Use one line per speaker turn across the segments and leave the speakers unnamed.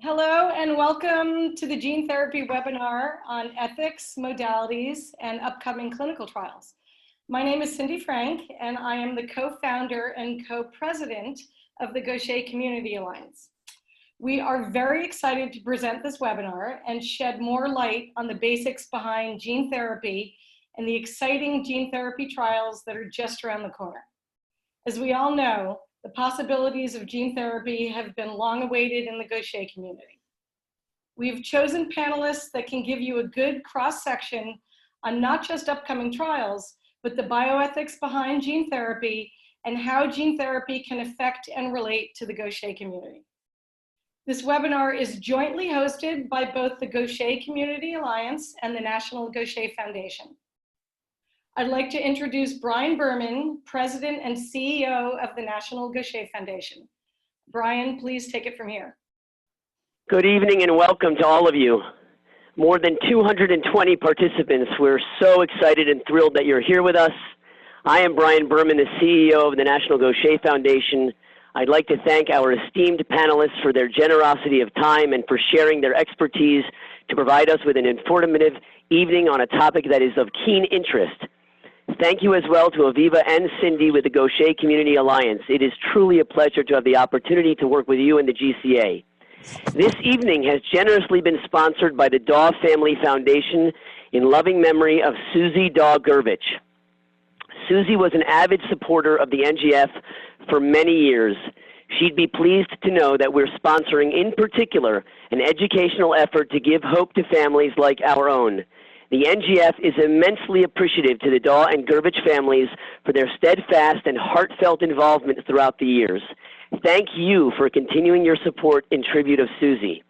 Hello and welcome to the gene therapy webinar on ethics, modalities, and upcoming clinical trials. My name is Cindy Frank, and I am the co-founder and co-president of the Gaucher Community Alliance. We are very excited to present this webinar and shed more light on the basics behind gene therapy and the exciting gene therapy trials that are just around the corner. As we all know, the possibilities of gene therapy have been long awaited in the Gaucher community. We've chosen panelists that can give you a good cross-section on not just upcoming trials, but the bioethics behind gene therapy and how gene therapy can affect and relate to the Gaucher community. This webinar is jointly hosted by both the Gaucher Community Alliance and the National Gaucher Foundation. I'd like to introduce Brian Berman, President and CEO of the National Gaucher Foundation. Brian, please take it from here.
Good evening and welcome to all of you. More than 220 participants. We're so excited and thrilled that you're here with us. I am Brian Berman, the CEO of the National Gaucher Foundation. I'd like to thank our esteemed panelists for their generosity of time and for sharing their expertise to provide us with an informative evening on a topic that is of keen interest. Thank you as well to Aviva and Cindy with the Gaucher Community Alliance. It is truly a pleasure to have the opportunity to work with you and the GCA. This evening has generously been sponsored by the Daw Family Foundation in loving memory of Susie Daw Gurvich. Susie was an avid supporter of the NGF for many years. She'd be pleased to know that we're sponsoring, in particular, an educational effort to give hope to families like our own. The NGF is immensely appreciative to the Daw and Gurvich families for their steadfast and heartfelt involvement throughout the years. Thank you for continuing your support in tribute of Susie.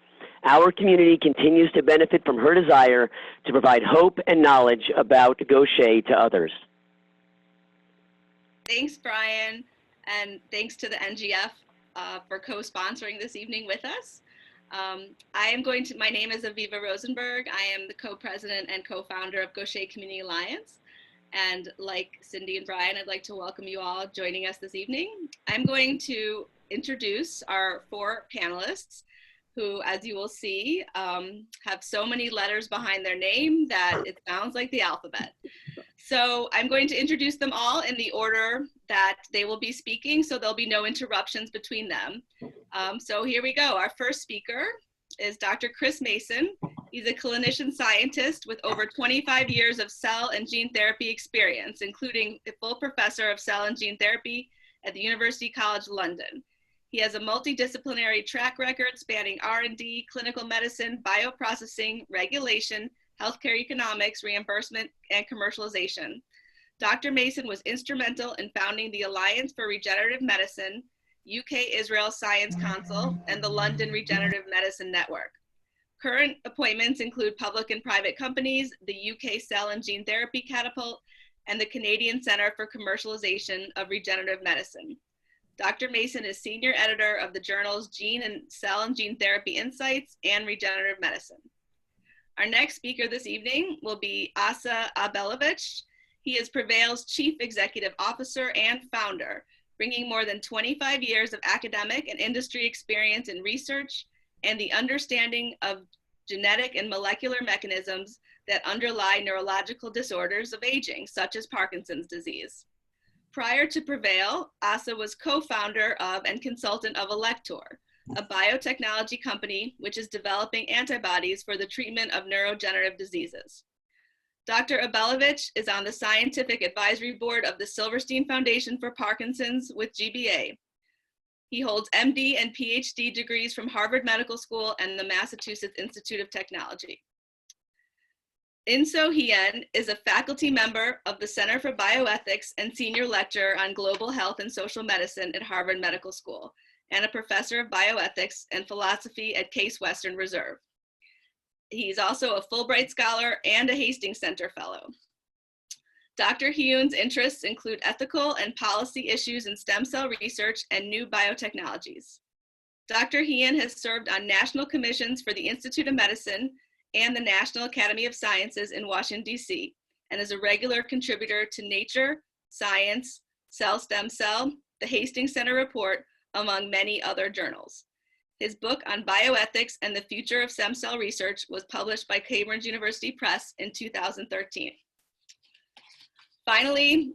Our community continues to benefit from her desire to provide hope and knowledge about Gaucher to others.
Thanks, Brian, and thanks to the NGF for co-sponsoring this evening with us. My name is Aviva Rosenberg. I am the co-president and co-founder of Gaucher Community Alliance. And like Cindy and Brian, I'd like to welcome you all joining us this evening. I'm going to introduce our four panelists who, as you will see, have so many letters behind their name that it sounds like the alphabet. So I'm going to introduce them all in the order that they will be speaking, so there'll be no interruptions between them. So here we go. Our first speaker is Dr. Chris Mason. He's a clinician scientist with over 25 years of cell and gene therapy experience, including a full professor of cell and gene therapy at the University College London. He has a multidisciplinary track record spanning R&D, clinical medicine, bioprocessing, regulation, healthcare economics, reimbursement, and commercialization. Dr. Mason was instrumental in founding the Alliance for Regenerative Medicine, UK-Israel Science Council, and the London Regenerative Medicine Network. Current appointments include public and private companies, the UK Cell and Gene Therapy Catapult, and the Canadian Center for Commercialization of Regenerative Medicine. Dr. Mason is senior editor of the journals Gene and Cell and Gene Therapy Insights and Regenerative Medicine. Our next speaker this evening will be Asa Abelovich. He is Prevail's Chief Executive Officer and founder, bringing more than 25 years of academic and industry experience in research and the understanding of genetic and molecular mechanisms that underlie neurological disorders of aging, such as Parkinson's disease. Prior to Prevail, Asa was co-founder of and consultant of Elector, a biotechnology company which is developing antibodies for the treatment of neurodegenerative diseases. Dr. Abelovich is on the scientific advisory board of the Silverstein Foundation for Parkinson's with GBA. He holds MD and PhD degrees from Harvard Medical School and the Massachusetts Institute of Technology. Inso Hien is a faculty member of the Center for Bioethics and senior lecturer on global health and social medicine at Harvard Medical School, and a professor of bioethics and philosophy at Case Western Reserve. He's also a Fulbright Scholar and a Hastings Center Fellow. Dr. Hien's interests include ethical and policy issues in stem cell research and new biotechnologies. Dr. Hien has served on national commissions for the Institute of Medicine and the National Academy of Sciences in Washington, D.C., and is a regular contributor to Nature, Science, Cell Stem Cell, the Hastings Center Report, among many other journals. His book on bioethics and the future of stem cell research was published by Cambridge University Press in 2013. Finally,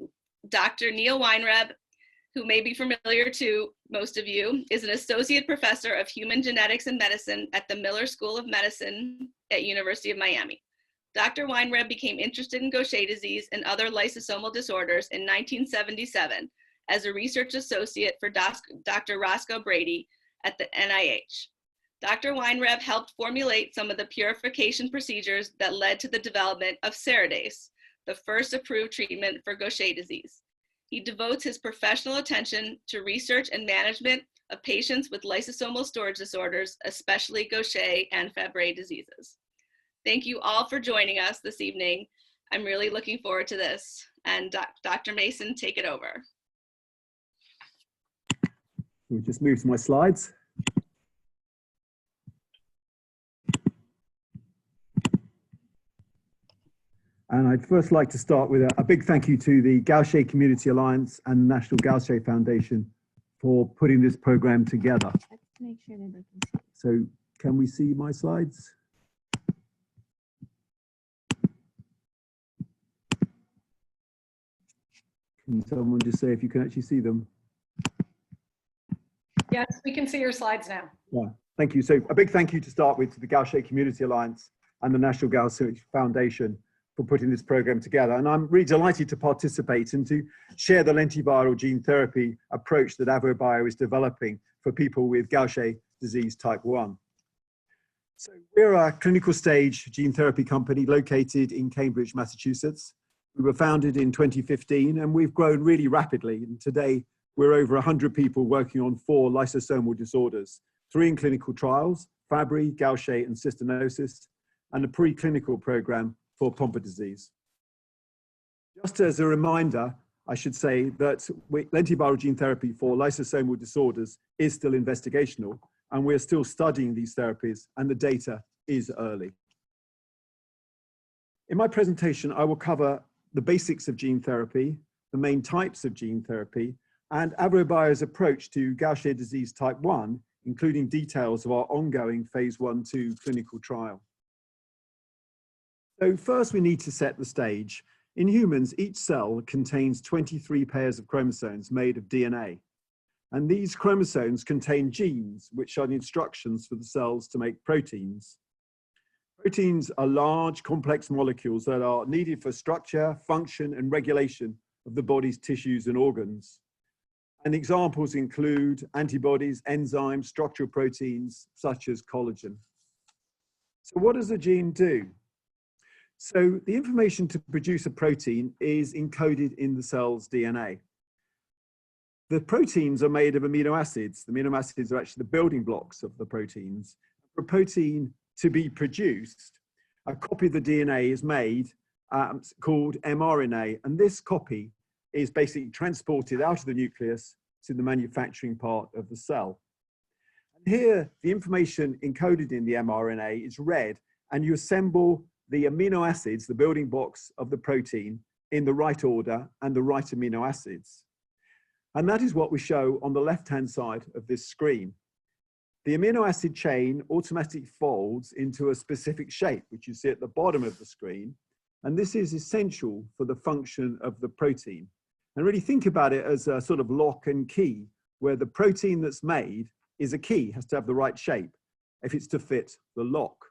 Dr. Neil Weinreb, who may be familiar to most of you, is an associate professor of human genetics and medicine at the Miller School of Medicine at University of Miami. Dr. Weinreb became interested in Gaucher disease and other lysosomal disorders in 1977 as a research associate for Dr. Roscoe Brady at the NIH. Dr. Weinreb helped formulate some of the purification procedures that led to the development of Ceridase, the first approved treatment for Gaucher disease. He devotes his professional attention to research and management of patients with lysosomal storage disorders, especially Gaucher and Fabry diseases. Thank you all for joining us this evening. I'm really looking forward to this. And Dr. Mason, take it over.
We'll just move to my slides. And I'd first like to start with a big thank you to the Gaucher Community Alliance and the National Gaucher Foundation for putting this program together.
Let's make sure that they can see.
So can we see my slides? Can someone just say if you can actually see them?
Yes, we can see your slides now.
Yeah, thank you. So a big thank you to start with to the Gaucher Community Alliance and the National Gaucher Foundation for putting this program together. And I'm really delighted to participate and to share the lentiviral gene therapy approach that AVROBIO is developing for people with Gaucher disease type 1. So we're a clinical stage gene therapy company located in Cambridge, Massachusetts. We were founded in 2015 and we've grown really rapidly. And today we're over 100 people working on 4 lysosomal disorders, 3 in clinical trials, Fabry, Gaucher, and cystinosis, and a preclinical program for Pompe disease. Just as a reminder, I should say that lentiviral gene therapy for lysosomal disorders is still investigational, and we're still studying these therapies, and the data is early. In my presentation, I will cover the basics of gene therapy, the main types of gene therapy, and AVROBIO's approach to Gaucher disease type 1, including details of our ongoing phase 1/2 clinical trial. So first we need to set the stage. In humans, each cell contains 23 pairs of chromosomes made of DNA. And these chromosomes contain genes, which are the instructions for the cells to make proteins. Proteins are large, complex molecules that are needed for structure, function, and regulation of the body's tissues and organs. And examples include antibodies, enzymes, structural proteins, such as collagen. So what does a gene do? So the information to produce a protein is encoded in the cell's DNA. The proteins are made of amino acids. The amino acids are actually the building blocks of the proteins. For a protein to be produced, a copy of the DNA is made called mRNA, and this copy is basically transported out of the nucleus to the manufacturing part of the cell. And here, the information encoded in the mRNA is read, and you assemble the amino acids, the building blocks of the protein, in the right order and the right amino acids. And that is what we show on the left-hand side of this screen. The amino acid chain automatically folds into a specific shape, which you see at the bottom of the screen. And this is essential for the function of the protein. And really think about it as a sort of lock and key, where the protein that's made is a key, has to have the right shape if it's to fit the lock.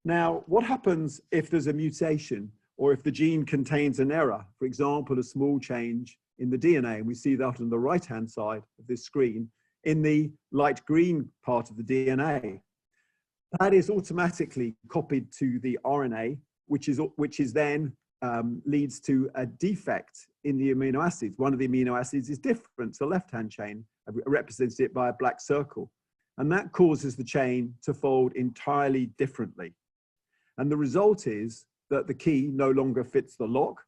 Now, what happens if there's a mutation or if the gene contains an error, for example, a small change in the DNA, and we see that on the right-hand side of this screen in the light green part of the DNA. That is automatically copied to the RNA, which is then leads to a defect in the amino acids. One of the amino acids is different to the left-hand chain, represents it by a black circle. And that causes the chain to fold entirely differently. And the result is that the key no longer fits the lock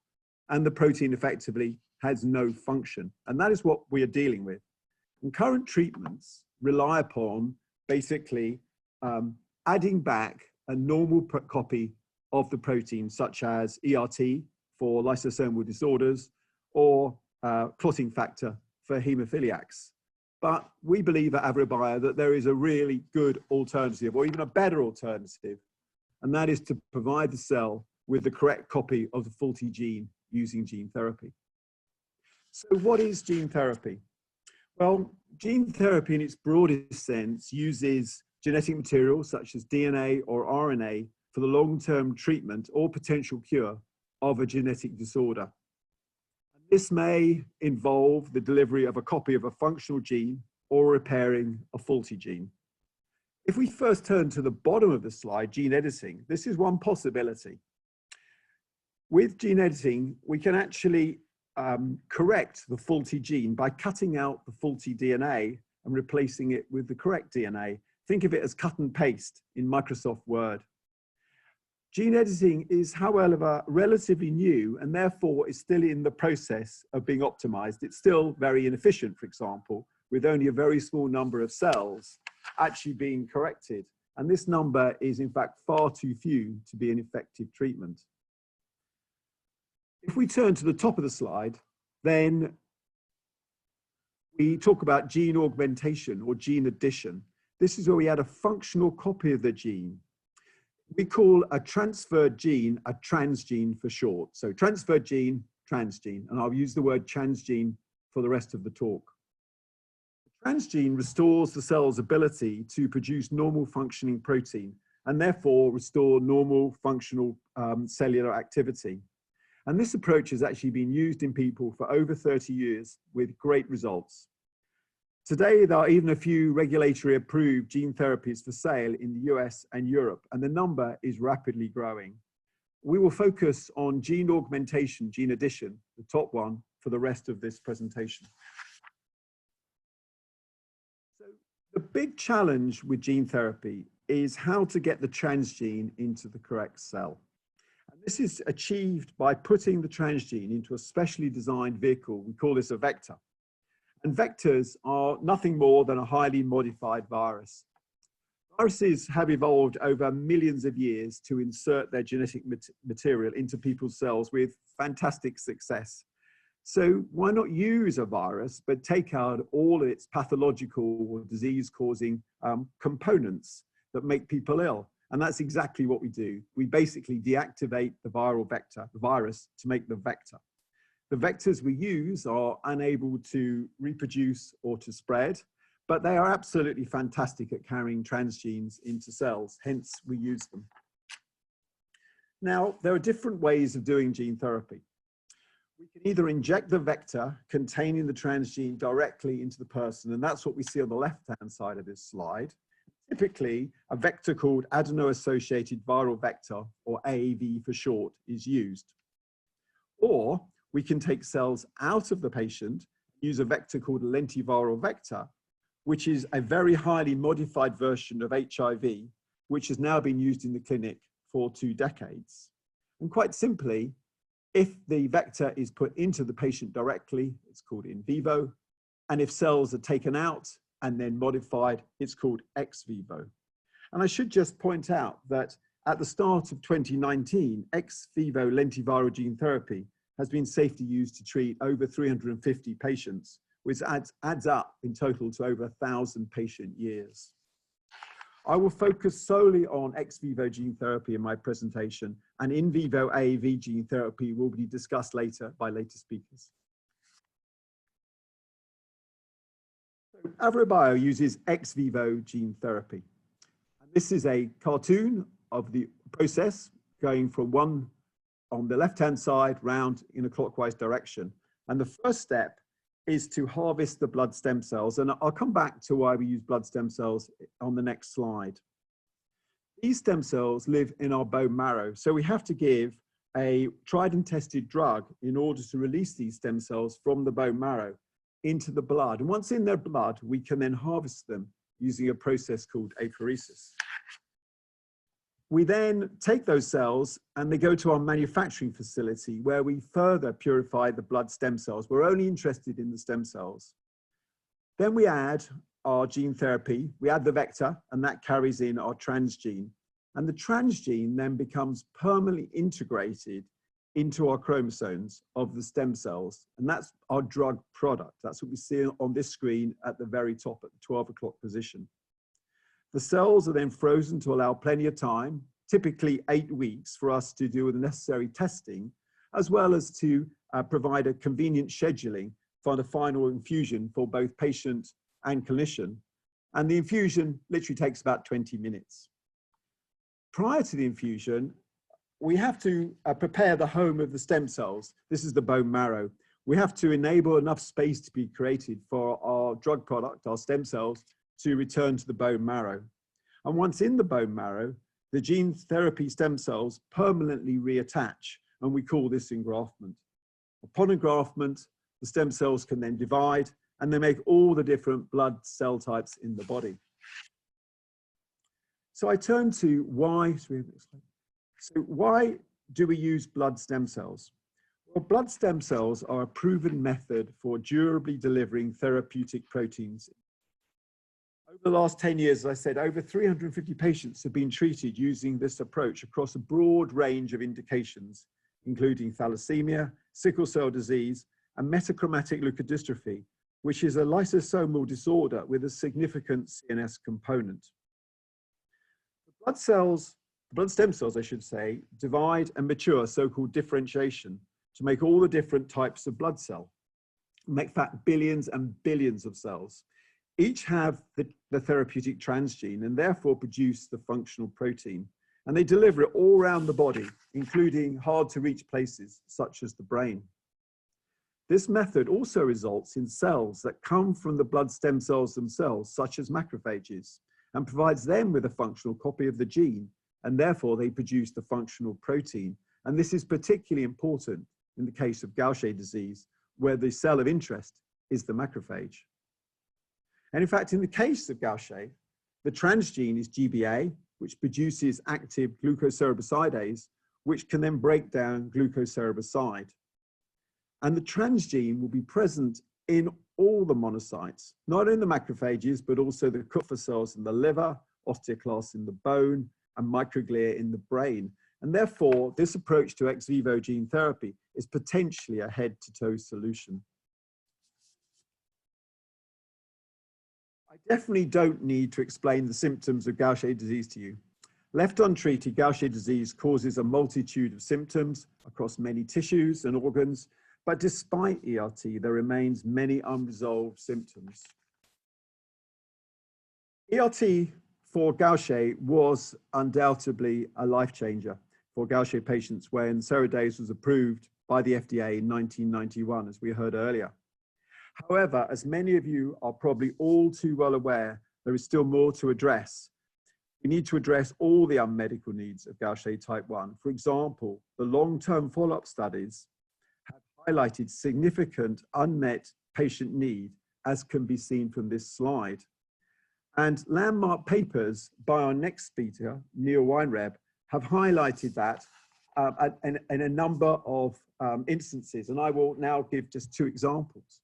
and the protein effectively has no function. And that is what we are dealing with. And current treatments rely upon basically adding back a normal copy of the protein, such as ERT for lysosomal disorders or clotting factor for hemophiliacs. But we believe at AVROBIO that there is a really good alternative, or even a better alternative, and that is to provide the cell with the correct copy of the faulty gene using gene therapy. So what is gene therapy? Well, gene therapy in its broadest sense uses genetic material such as DNA or RNA for the long-term treatment or potential cure of a genetic disorder. This may involve the delivery of a copy of a functional gene or repairing a faulty gene. If we first turn to the bottom of the slide, gene editing, this is one possibility. With gene editing, we can actually correct the faulty gene by cutting out the faulty DNA and replacing it with the correct DNA. Think of it as cut and paste in Microsoft Word. Gene editing is, however, relatively new and therefore is still in the process of being optimized. It's still very inefficient, for example, with only a very small number of cells actually being corrected. And this number is in fact far too few to be an effective treatment. If we turn to the top of the slide, then we talk about gene augmentation or gene addition. This is where we add a functional copy of the gene. We call a transferred gene a transgene for short. So transferred gene, transgene, and I'll use the word transgene for the rest of the talk. The transgene restores the cell's ability to produce normal functioning protein and therefore restore normal functional cellular activity. And this approach has actually been used in people for over 30 years with great results. Today, there are even a few regulatory approved gene therapies for sale in the US and Europe, and the number is rapidly growing. We will focus on gene augmentation, gene addition, the top one, for the rest of this presentation. So the big challenge with gene therapy is how to get the transgene into the correct cell. And this is achieved by putting the transgene into a specially designed vehicle. We call this a vector. And vectors are nothing more than a highly modified virus. Viruses have evolved over millions of years to insert their genetic material into people's cells with fantastic success. So why not use a virus, but take out all of its pathological or disease-causing components that make people ill? And that's exactly what we do. We basically deactivate the viral vector, the virus, to make the vector. The vectors we use are unable to reproduce or to spread, but they are absolutely fantastic at carrying transgenes into cells, hence we use them. Now, there are different ways of doing gene therapy. We can either inject the vector containing the transgene directly into the person, and that's what we see on the left-hand side of this slide. Typically, a vector called adeno-associated viral vector, or AAV for short, is used. Or we can take cells out of the patient, use a vector called a lentiviral vector, which is a very highly modified version of HIV, which has now been used in the clinic for 2 decades. And quite simply, if the vector is put into the patient directly, it's called in vivo. And if cells are taken out and then modified, it's called ex vivo. And I should just point out that at the start of 2019, ex vivo lentiviral gene therapy has been safely used to treat over 350 patients, which adds up in total to over 1,000 patient years. I will focus solely on ex vivo gene therapy in my presentation, and in vivo AAV gene therapy will be discussed later by later speakers. So, AVROBIO uses ex vivo gene therapy. And this is a cartoon of the process going from one on the left-hand side round in a clockwise direction. And the first step is to harvest the blood stem cells. And I'll come back to why we use blood stem cells on the next slide. These stem cells live in our bone marrow. So we have to give a tried and tested drug in order to release these stem cells from the bone marrow into the blood. And once in their blood, we can then harvest them using a process called apheresis. We then take those cells and they go to our manufacturing facility where we further purify the blood stem cells. We're only interested in the stem cells. Then we add our gene therapy, we add the vector, and that carries in our transgene. And the transgene then becomes permanently integrated into our chromosomes of the stem cells, and that's our drug product. That's what we see on this screen at the very top at the 12 o'clock position. The cells are then frozen to allow plenty of time, typically 8 weeks, for us to do the necessary testing, as well as to provide a convenient scheduling for the final infusion for both patient and clinician. And the infusion literally takes about 20 minutes. Prior to the infusion, we have to prepare the home of the stem cells. This is the bone marrow. We have to enable enough space to be created for our drug product, our stem cells, to return to the bone marrow. And once in the bone marrow, the gene therapy stem cells permanently reattach, and we call this engraftment. Upon engraftment, the stem cells can then divide, and they make all the different blood cell types in the body. So I turn to why do we use blood stem cells? Well, blood stem cells are a proven method for durably delivering therapeutic proteins. Over the last 10 years, as I said, over 350 patients have been treated using this approach across a broad range of indications, including thalassemia, sickle cell disease, and metachromatic leukodystrophy, which is a lysosomal disorder with a significant CNS component. Blood stem cells, I should say, divide and mature, so-called differentiation, to make all the different types of blood cell, make fact billions and billions of cells. Each have the therapeutic transgene and therefore produce the functional protein. And they deliver it all around the body, including hard to reach places such as the brain. This method also results in cells that come from the blood stem cells themselves, such as macrophages, and provides them with a functional copy of the gene, and therefore they produce the functional protein. And this is particularly important in the case of Gaucher disease, where the cell of interest is the macrophage. And in fact, in the case of Gaucher, the transgene is GBA, which produces active glucocerebrosidase, which can then break down glucocerebroside. And the transgene will be present in all the monocytes, not in the macrophages, but also the Kupffer cells in the liver, osteoclasts in the bone, and microglia in the brain. And therefore, this approach to ex vivo gene therapy is potentially a head-to-toe solution. I definitely don't need to explain the symptoms of Gaucher disease to you. Left untreated, Gaucher disease causes a multitude of symptoms across many tissues and organs, but despite ERT, there remains many unresolved symptoms. ERT for Gaucher was undoubtedly a life changer for Gaucher patients when Serodase was approved by the FDA in 1991, as we heard earlier. However, as many of you are probably all too well aware, there is still more to address. We need to address all the unmet medical needs of Gaucher type 1. For example, the long-term follow-up studies have highlighted significant unmet patient need, as can be seen from this slide. And landmark papers by our next speaker, Neil Weinreb, have highlighted that in a number of instances. And I will now give just 2 examples.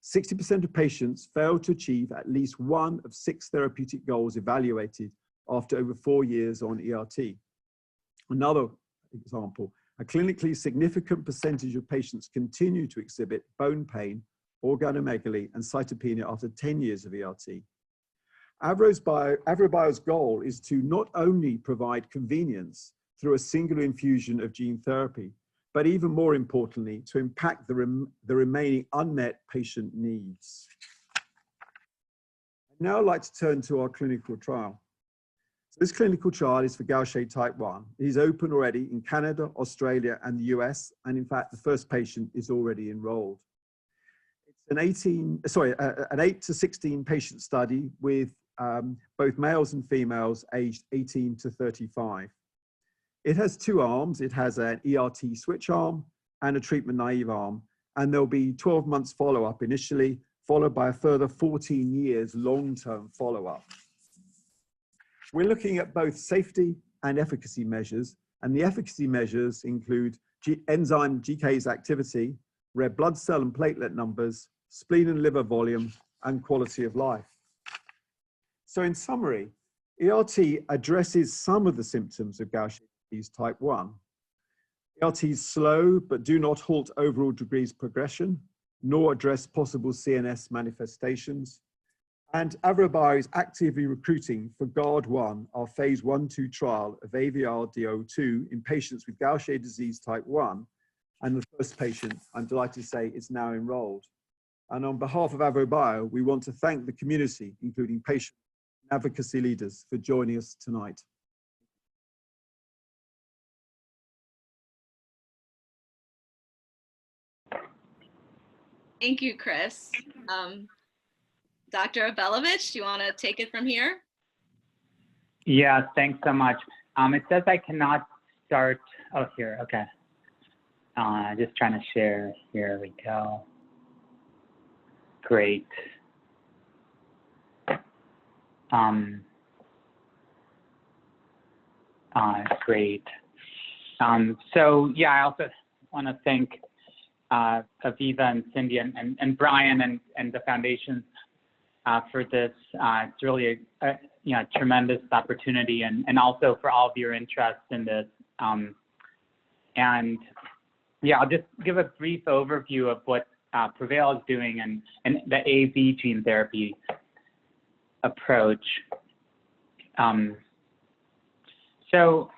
60% of patients fail to achieve at least one of 6 therapeutic goals evaluated after over 4 years on ERT. Another example, a clinically significant percentage of patients continue to exhibit bone pain, organomegaly, and cytopenia after 10 years of ERT. AvroBio's goal is to not only provide convenience through a single infusion of gene therapy, but even more importantly, to impact the remaining unmet patient needs. I'd now like to turn to our clinical trial. So this clinical trial is for Gaucher type 1. It is open already in Canada, Australia, and the US, and in fact, the first patient is already enrolled. It's an 8 to 16 patient study with both males and females aged 18 to 35. It has 2 arms. It has an ERT switch arm and a treatment naive arm. And there'll be 12 months follow-up initially, followed by a further 14 years long-term follow-up. We're looking at both safety and efficacy measures. And the efficacy measures include enzyme GCase activity, red blood cell and platelet numbers, spleen and liver volume, and quality of life. So in summary, ERT addresses some of the symptoms of Gaucher disease type 1. ARTs slow but do not halt overall disease progression, nor address possible CNS manifestations. And AVROBio is actively recruiting for GUARD-1, our phase 1/2 trial of AVR-DO2 in patients with Gaucher disease type 1. And the first patient, I'm delighted to say, is now enrolled. And on behalf of AVROBio, we want to thank the community, including patient and advocacy leaders, for joining us tonight.
Thank you, Chris. Dr. Abelovich, do you want to take it from here?
Yeah, thanks so much. It says I cannot start. Oh, here, okay. Just trying to share. Here we go. Great. Great. So yeah, I also want to thank Aviva and Cindy and Brian and the foundation for this. It's really a tremendous opportunity, and also for all of your interest in this. And yeah, I'll just give a brief overview of what Prevail is doing and the AV gene therapy approach. So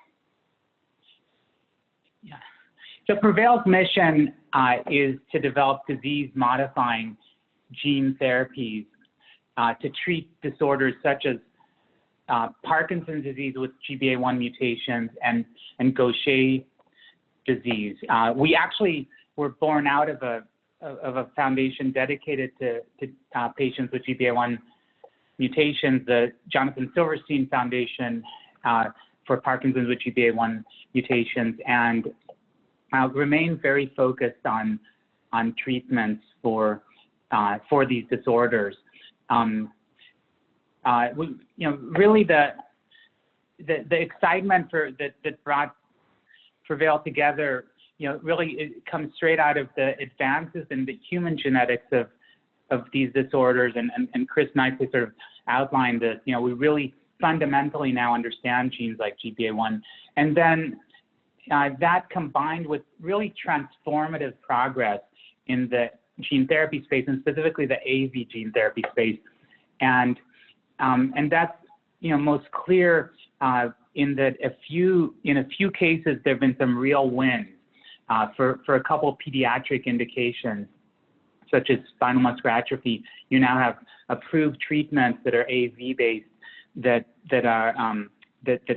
Prevail's mission is to develop disease-modifying gene therapies to treat disorders such as Parkinson's disease with GBA1 mutations and Gaucher disease. We actually were born out of a foundation dedicated to patients with GBA1 mutations, the Jonathan Silverstein Foundation for Parkinson's with GBA1 mutations, and remain very focused on treatments for these disorders. Really the excitement that brought Prevail together, really it comes straight out of the advances in the human genetics of these disorders, and Chris nicely sort of outlined this. We really fundamentally now understand genes like GBA1, and then that combined with really transformative progress in the gene therapy space, and specifically the AV gene therapy space, and that's most clear in that in a few cases there have been some real wins for a couple of pediatric indications, such as spinal muscular atrophy. You now have approved treatments that are AV based that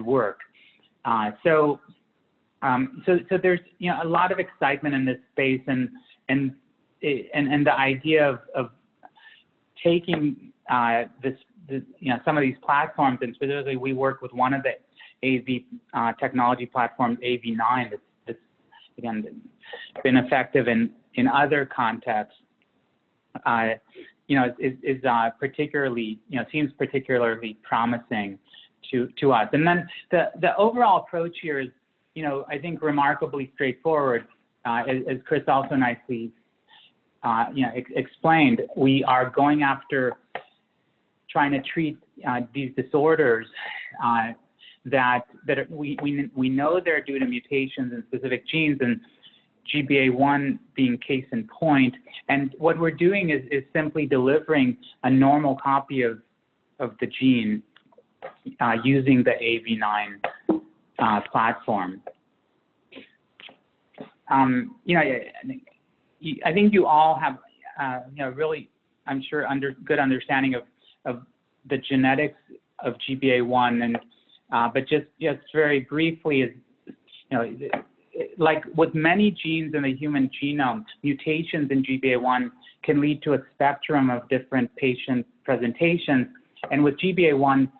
work. So there's a lot of excitement in this space, and the idea of taking some of these platforms, and specifically we work with one of the AV technology platforms, AV9, that's again been effective in other contexts. Is particularly seems particularly promising to us. And then the overall approach here is I think remarkably straightforward, as Chris also nicely explained. We are going after trying to treat these disorders that we know they're due to mutations in specific genes, and GBA1 being case in point. And what we're doing is simply delivering a normal copy of the gene using the AV9 platform. I think you all have really, I'm sure, good understanding of the genetics of GBA1, and but just very briefly, is like with many genes in the human genome, mutations in GBA1 can lead to a spectrum of different patient presentations. And with GBA1,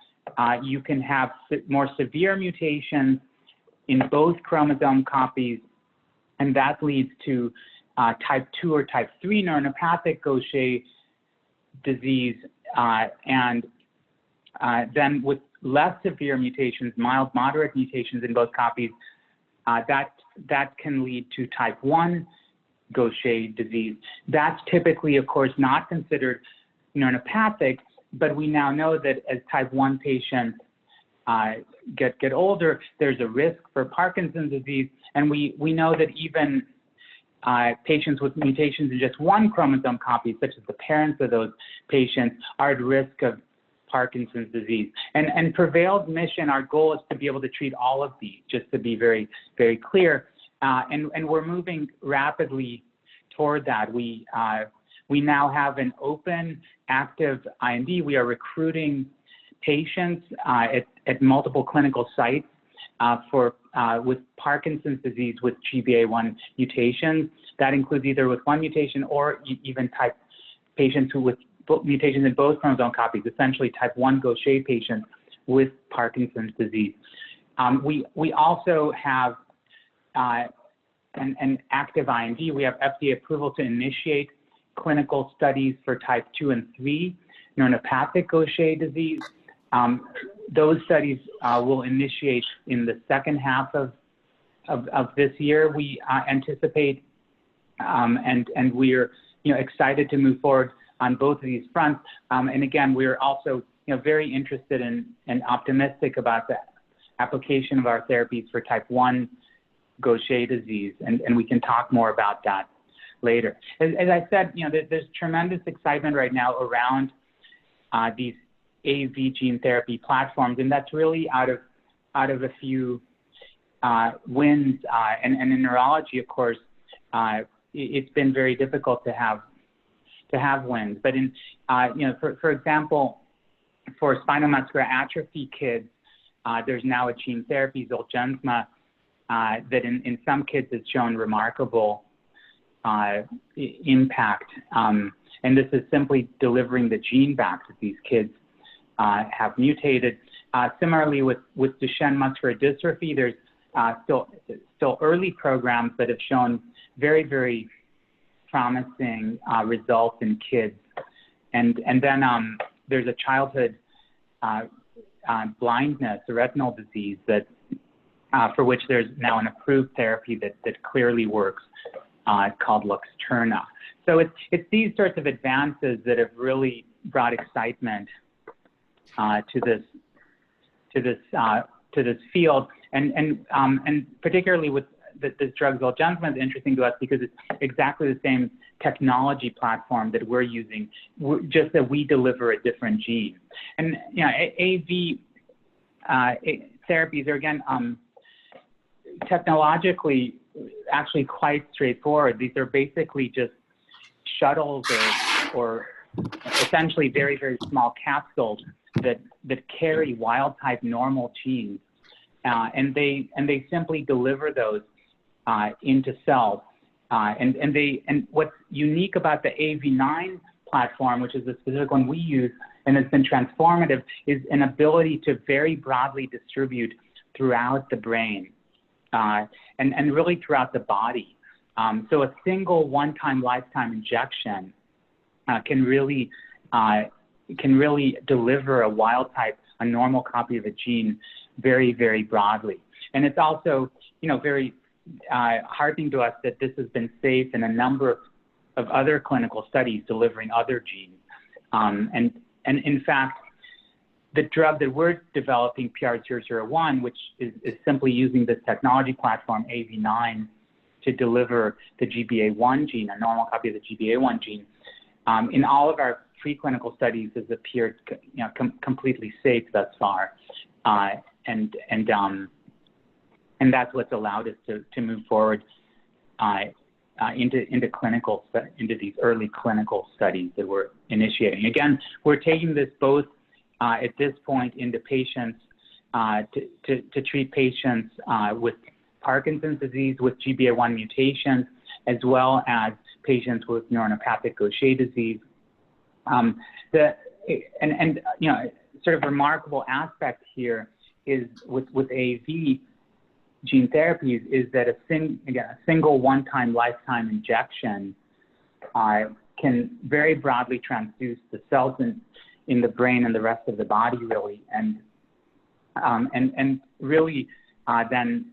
you can have more severe mutations in both chromosome copies, and that leads to type 2 or type 3 neuronopathic Gaucher disease, and then with less severe mutations, mild, moderate mutations in both copies, that can lead to type 1 Gaucher disease. That's typically, of course, not considered neuronopathic, but we now know that as type 1 patients, get older, there's a risk for Parkinson's disease. And we know that even patients with mutations in just one chromosome copy, such as the parents of those patients, are at risk of Parkinson's disease. And Prevail's mission, our goal is to be able to treat all of these, just to be very, very clear. And we're moving rapidly toward that. We now have an open, active IND. We are recruiting patients at multiple clinical sites with Parkinson's disease with GBA1 mutations. That includes either with one mutation or even type patients with mutations in both chromosome copies, essentially type 1 Gaucher patients with Parkinson's disease. We also have an active IND. We have FDA approval to initiate clinical studies for type 2 and 3 neuronopathic Gaucher disease. Those studies will initiate in the second half of this year, we anticipate, and we're excited to move forward on both of these fronts. And again, we're also very interested in and optimistic about the application of our therapies for type 1 Gaucher disease, and we can talk more about that later. As I said, there's tremendous excitement right now around these AAV gene therapy platforms, and that's really out of a few wins. And in neurology, of course, it's been very difficult to have wins. But in for example, for spinal muscular atrophy kids, there's now a gene therapy, Zolgensma, that in some kids has shown remarkable impact. And this is simply delivering the gene back that these kids have mutated. Similarly, with Duchenne muscular dystrophy, there's still early programs that have shown very, very promising results in kids. And then there's a childhood blindness, a retinal disease that for which there's now an approved therapy that clearly works, called Luxturna. So it's these sorts of advances that have really brought excitement to this field, and particularly with this drug Zolgensma is interesting to us because it's exactly the same technology platform that we're using, just that we deliver a different gene. And AAV therapies are again technologically actually quite straightforward. These are basically just shuttles or essentially very, very small capsules that carry wild type normal genes, and they simply deliver those into cells. And what's unique about the AAV9 platform, which is the specific one we use and has been transformative, is an ability to very broadly distribute throughout the brain and really throughout the body. So a single one-time lifetime injection can really deliver a wild type, a normal copy of a gene very, very broadly. And it's also, very heartening to us that this has been safe in a number of other clinical studies delivering other genes. And in fact, the drug that we're developing, PR001, which is simply using this technology platform, AAV9, to deliver the GBA1 gene, a normal copy of the GBA1 gene, in all of our preclinical studies has appeared completely safe thus far. And that's what's allowed us to move forward into these early clinical studies that we're initiating. Again, we're taking this both at this point into patients to treat patients with Parkinson's disease with GBA1 mutations, as well as patients with neuronopathic Gaucher disease. Sort of remarkable aspect here is with AAV gene therapies is that a single one-time lifetime injection can very broadly transduce the cells in the brain and the rest of the body, really, and really then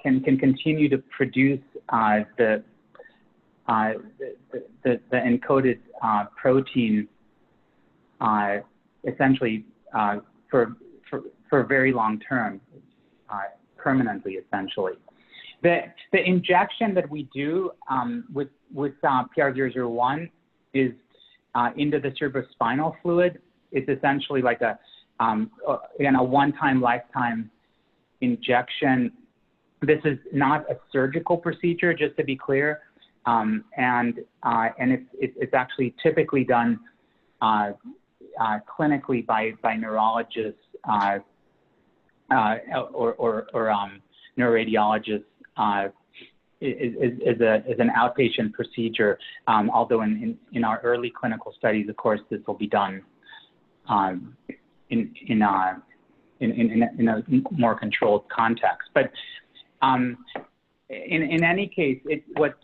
can continue to produce the encoded protein essentially for very long term, permanently, essentially. The injection that we do with PR001 is into the cerebrospinal fluid. It's essentially like again, a one-time lifetime injection. This is not a surgical procedure, just to be clear, and it's actually typically done clinically by neurologists or neuroradiologists. Is an outpatient procedure, although in our early clinical studies, of course, this will be done in a more controlled context. But in any case, what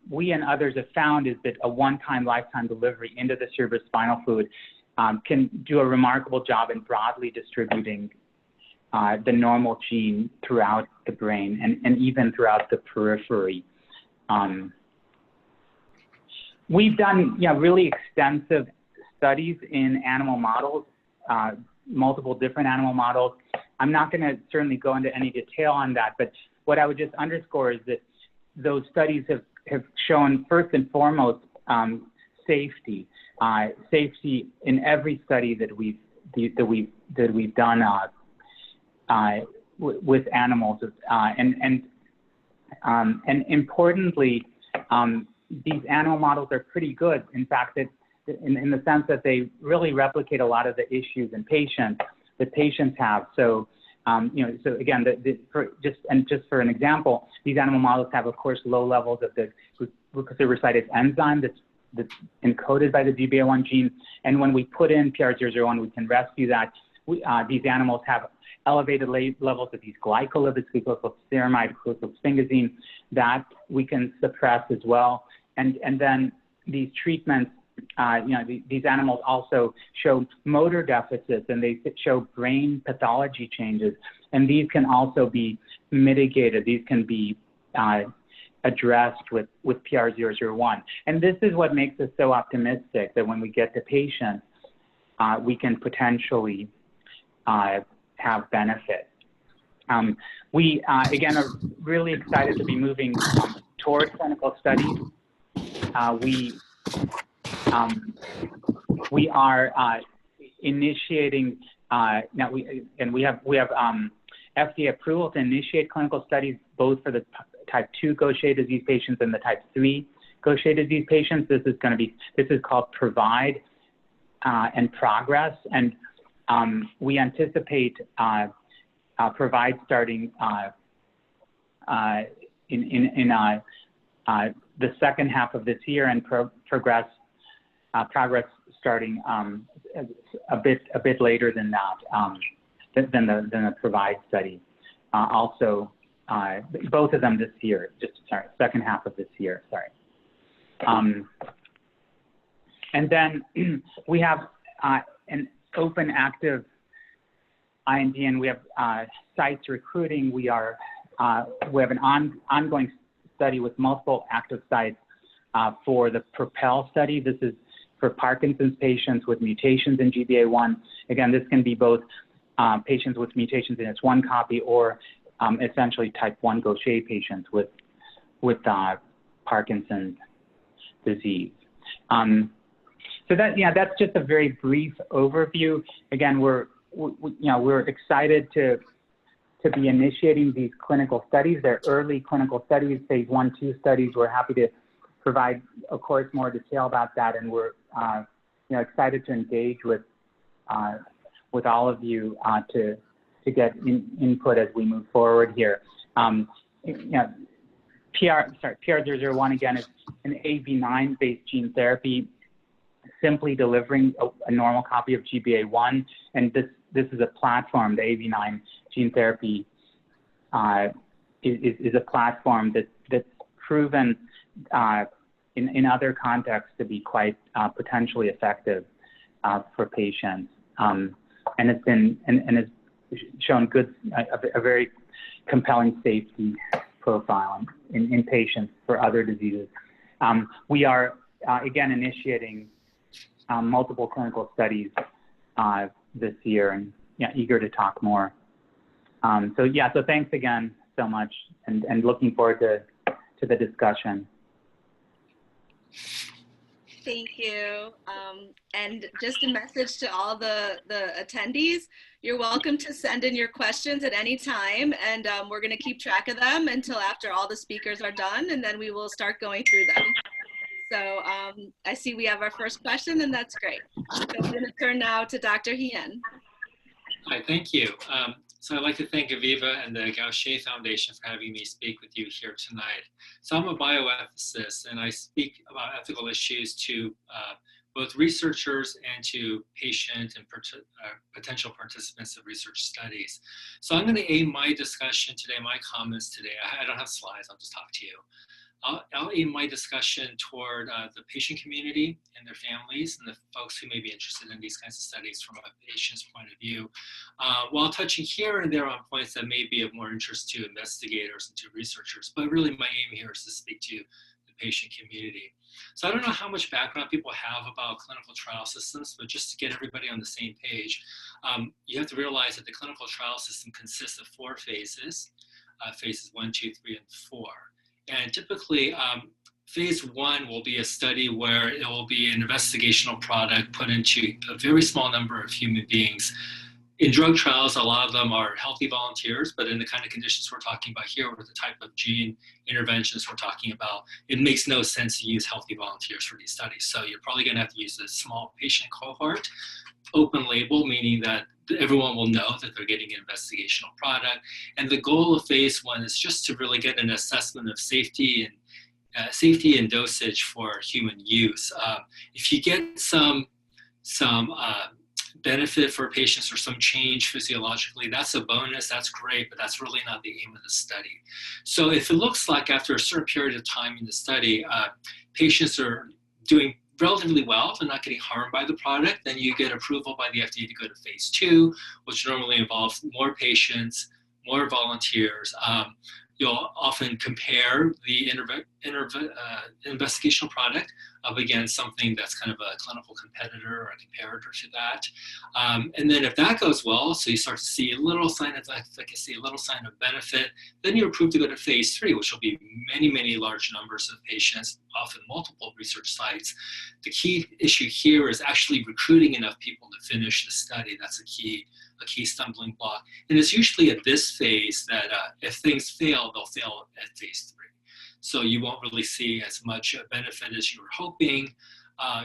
we and others have found is that a one-time lifetime delivery into the cerebrospinal fluid can do a remarkable job in broadly distributing the normal gene throughout the brain and even throughout the periphery. We've done really extensive studies in animal models, multiple different animal models. I'm not going to certainly go into any detail on that, but what I would just underscore is that those studies have shown first and foremost safety. Safety in every study that we've done with animals, and importantly, these animal models are pretty good. In fact, in the sense that they really replicate a lot of the issues in patients that patients have. So, so again, just for an example, these animal models have, of course, low levels of the glucocerebrosidase enzyme that's encoded by the GBA1 gene. And when we put in PR001, we can rescue that. These animals have elevated levels of these glycolipids, glucosylceramide, glucosylsphingosine, that we can suppress as well. And then these treatments, these animals also show motor deficits, and they show brain pathology changes. And these can also be mitigated. These can be addressed with PR001. And this is what makes us so optimistic that when we get to patients, we can potentially have benefit. We, again, are really excited to be moving toward clinical studies. We are initiating, now we have FDA approval to initiate clinical studies both for the type 2 Gaucher disease patients and the type 3 Gaucher disease patients. This is called Provide and Progress. And we anticipate Provide starting in the second half of this year, and Progress starting a bit later than that, than the Provide study. Also, both of them this year. Second half of this year. Sorry. And then we have an open, active IND, and we have sites recruiting. We have an ongoing study with multiple active sites for the PROPEL study. This is for Parkinson's patients with mutations in GBA1. Again, this can be both patients with mutations in its one copy or essentially type 1 Gaucher patients with Parkinson's disease. So that's just a very brief overview. Again, we're excited to be initiating these clinical studies. They're early clinical studies, phase 1-2 studies. We're happy to provide, of course, more detail about that, and we're excited to engage with all of you to get input as we move forward here. PR001 again is an AV9 based gene therapy, simply delivering a normal copy of GBA1, and this is a platform. The AV9 gene therapy is a platform that's proven in other contexts to be quite potentially effective for patients, and it's been and has shown a very compelling safety profile in patients for other diseases. We are again initiating multiple clinical studies this year, and eager to talk more. So thanks again so much, and looking forward to the discussion.
Thank you. And just a message to all the attendees, you're welcome to send in your questions at any time, and we're going to keep track of them until after all the speakers are done, and then we will start going through them. So I see we have our first question, and that's great. So I'm going to turn now to Dr. Hien.
Hi, thank you. So I'd like to thank Aviva and the Gaucher Foundation for having me speak with you here tonight. So I'm a bioethicist, and I speak about ethical issues to both researchers and to patient and potential participants of research studies. So I'm going to aim my discussion today, my comments today. I don't have slides, I'll just talk to you. I'll aim my discussion toward the patient community and their families and the folks who may be interested in these kinds of studies from a patient's point of view, while touching here and there on points that may be of more interest to investigators and to researchers. But really my aim here is to speak to the patient community. So I don't know how much background people have about clinical trial systems, but just to get everybody on the same page, you have to realize that the clinical trial system consists of 4 phases, phases 1, 2, 3, and 4. And typically, phase 1 will be a study where it will be an investigational product put into a very small number of human beings. In drug trials, a lot of them are healthy volunteers, but in the kind of conditions we're talking about here, with the type of gene interventions we're talking about, it makes no sense to use healthy volunteers for these studies. So you're probably going to have to use a small patient cohort, open label, meaning that everyone will know that they're getting an investigational product. And the goal of phase 1 is just to really get an assessment of safety and dosage for human use. If you get some benefit for patients or some change physiologically, that's a bonus, that's great, but that's really not the aim of the study. So if it looks like after a certain period of time in the study, patients are doing relatively well, they're not getting harmed by the product, then you get approval by the FDA to go to phase 2, which normally involves more patients, more volunteers. You'll often compare the investigational product up against something that's kind of a clinical competitor or a comparator to that. And then if that goes well, so you start to see a little sign of efficacy, a little sign of benefit, then you're approved to go to phase 3, which will be many, many large numbers of patients, often multiple research sites. The key issue here is actually recruiting enough people to finish the study. That's a key stumbling block. And it's usually at this phase that if things fail, they'll fail at phase 3. So you won't really see as much benefit as you were hoping.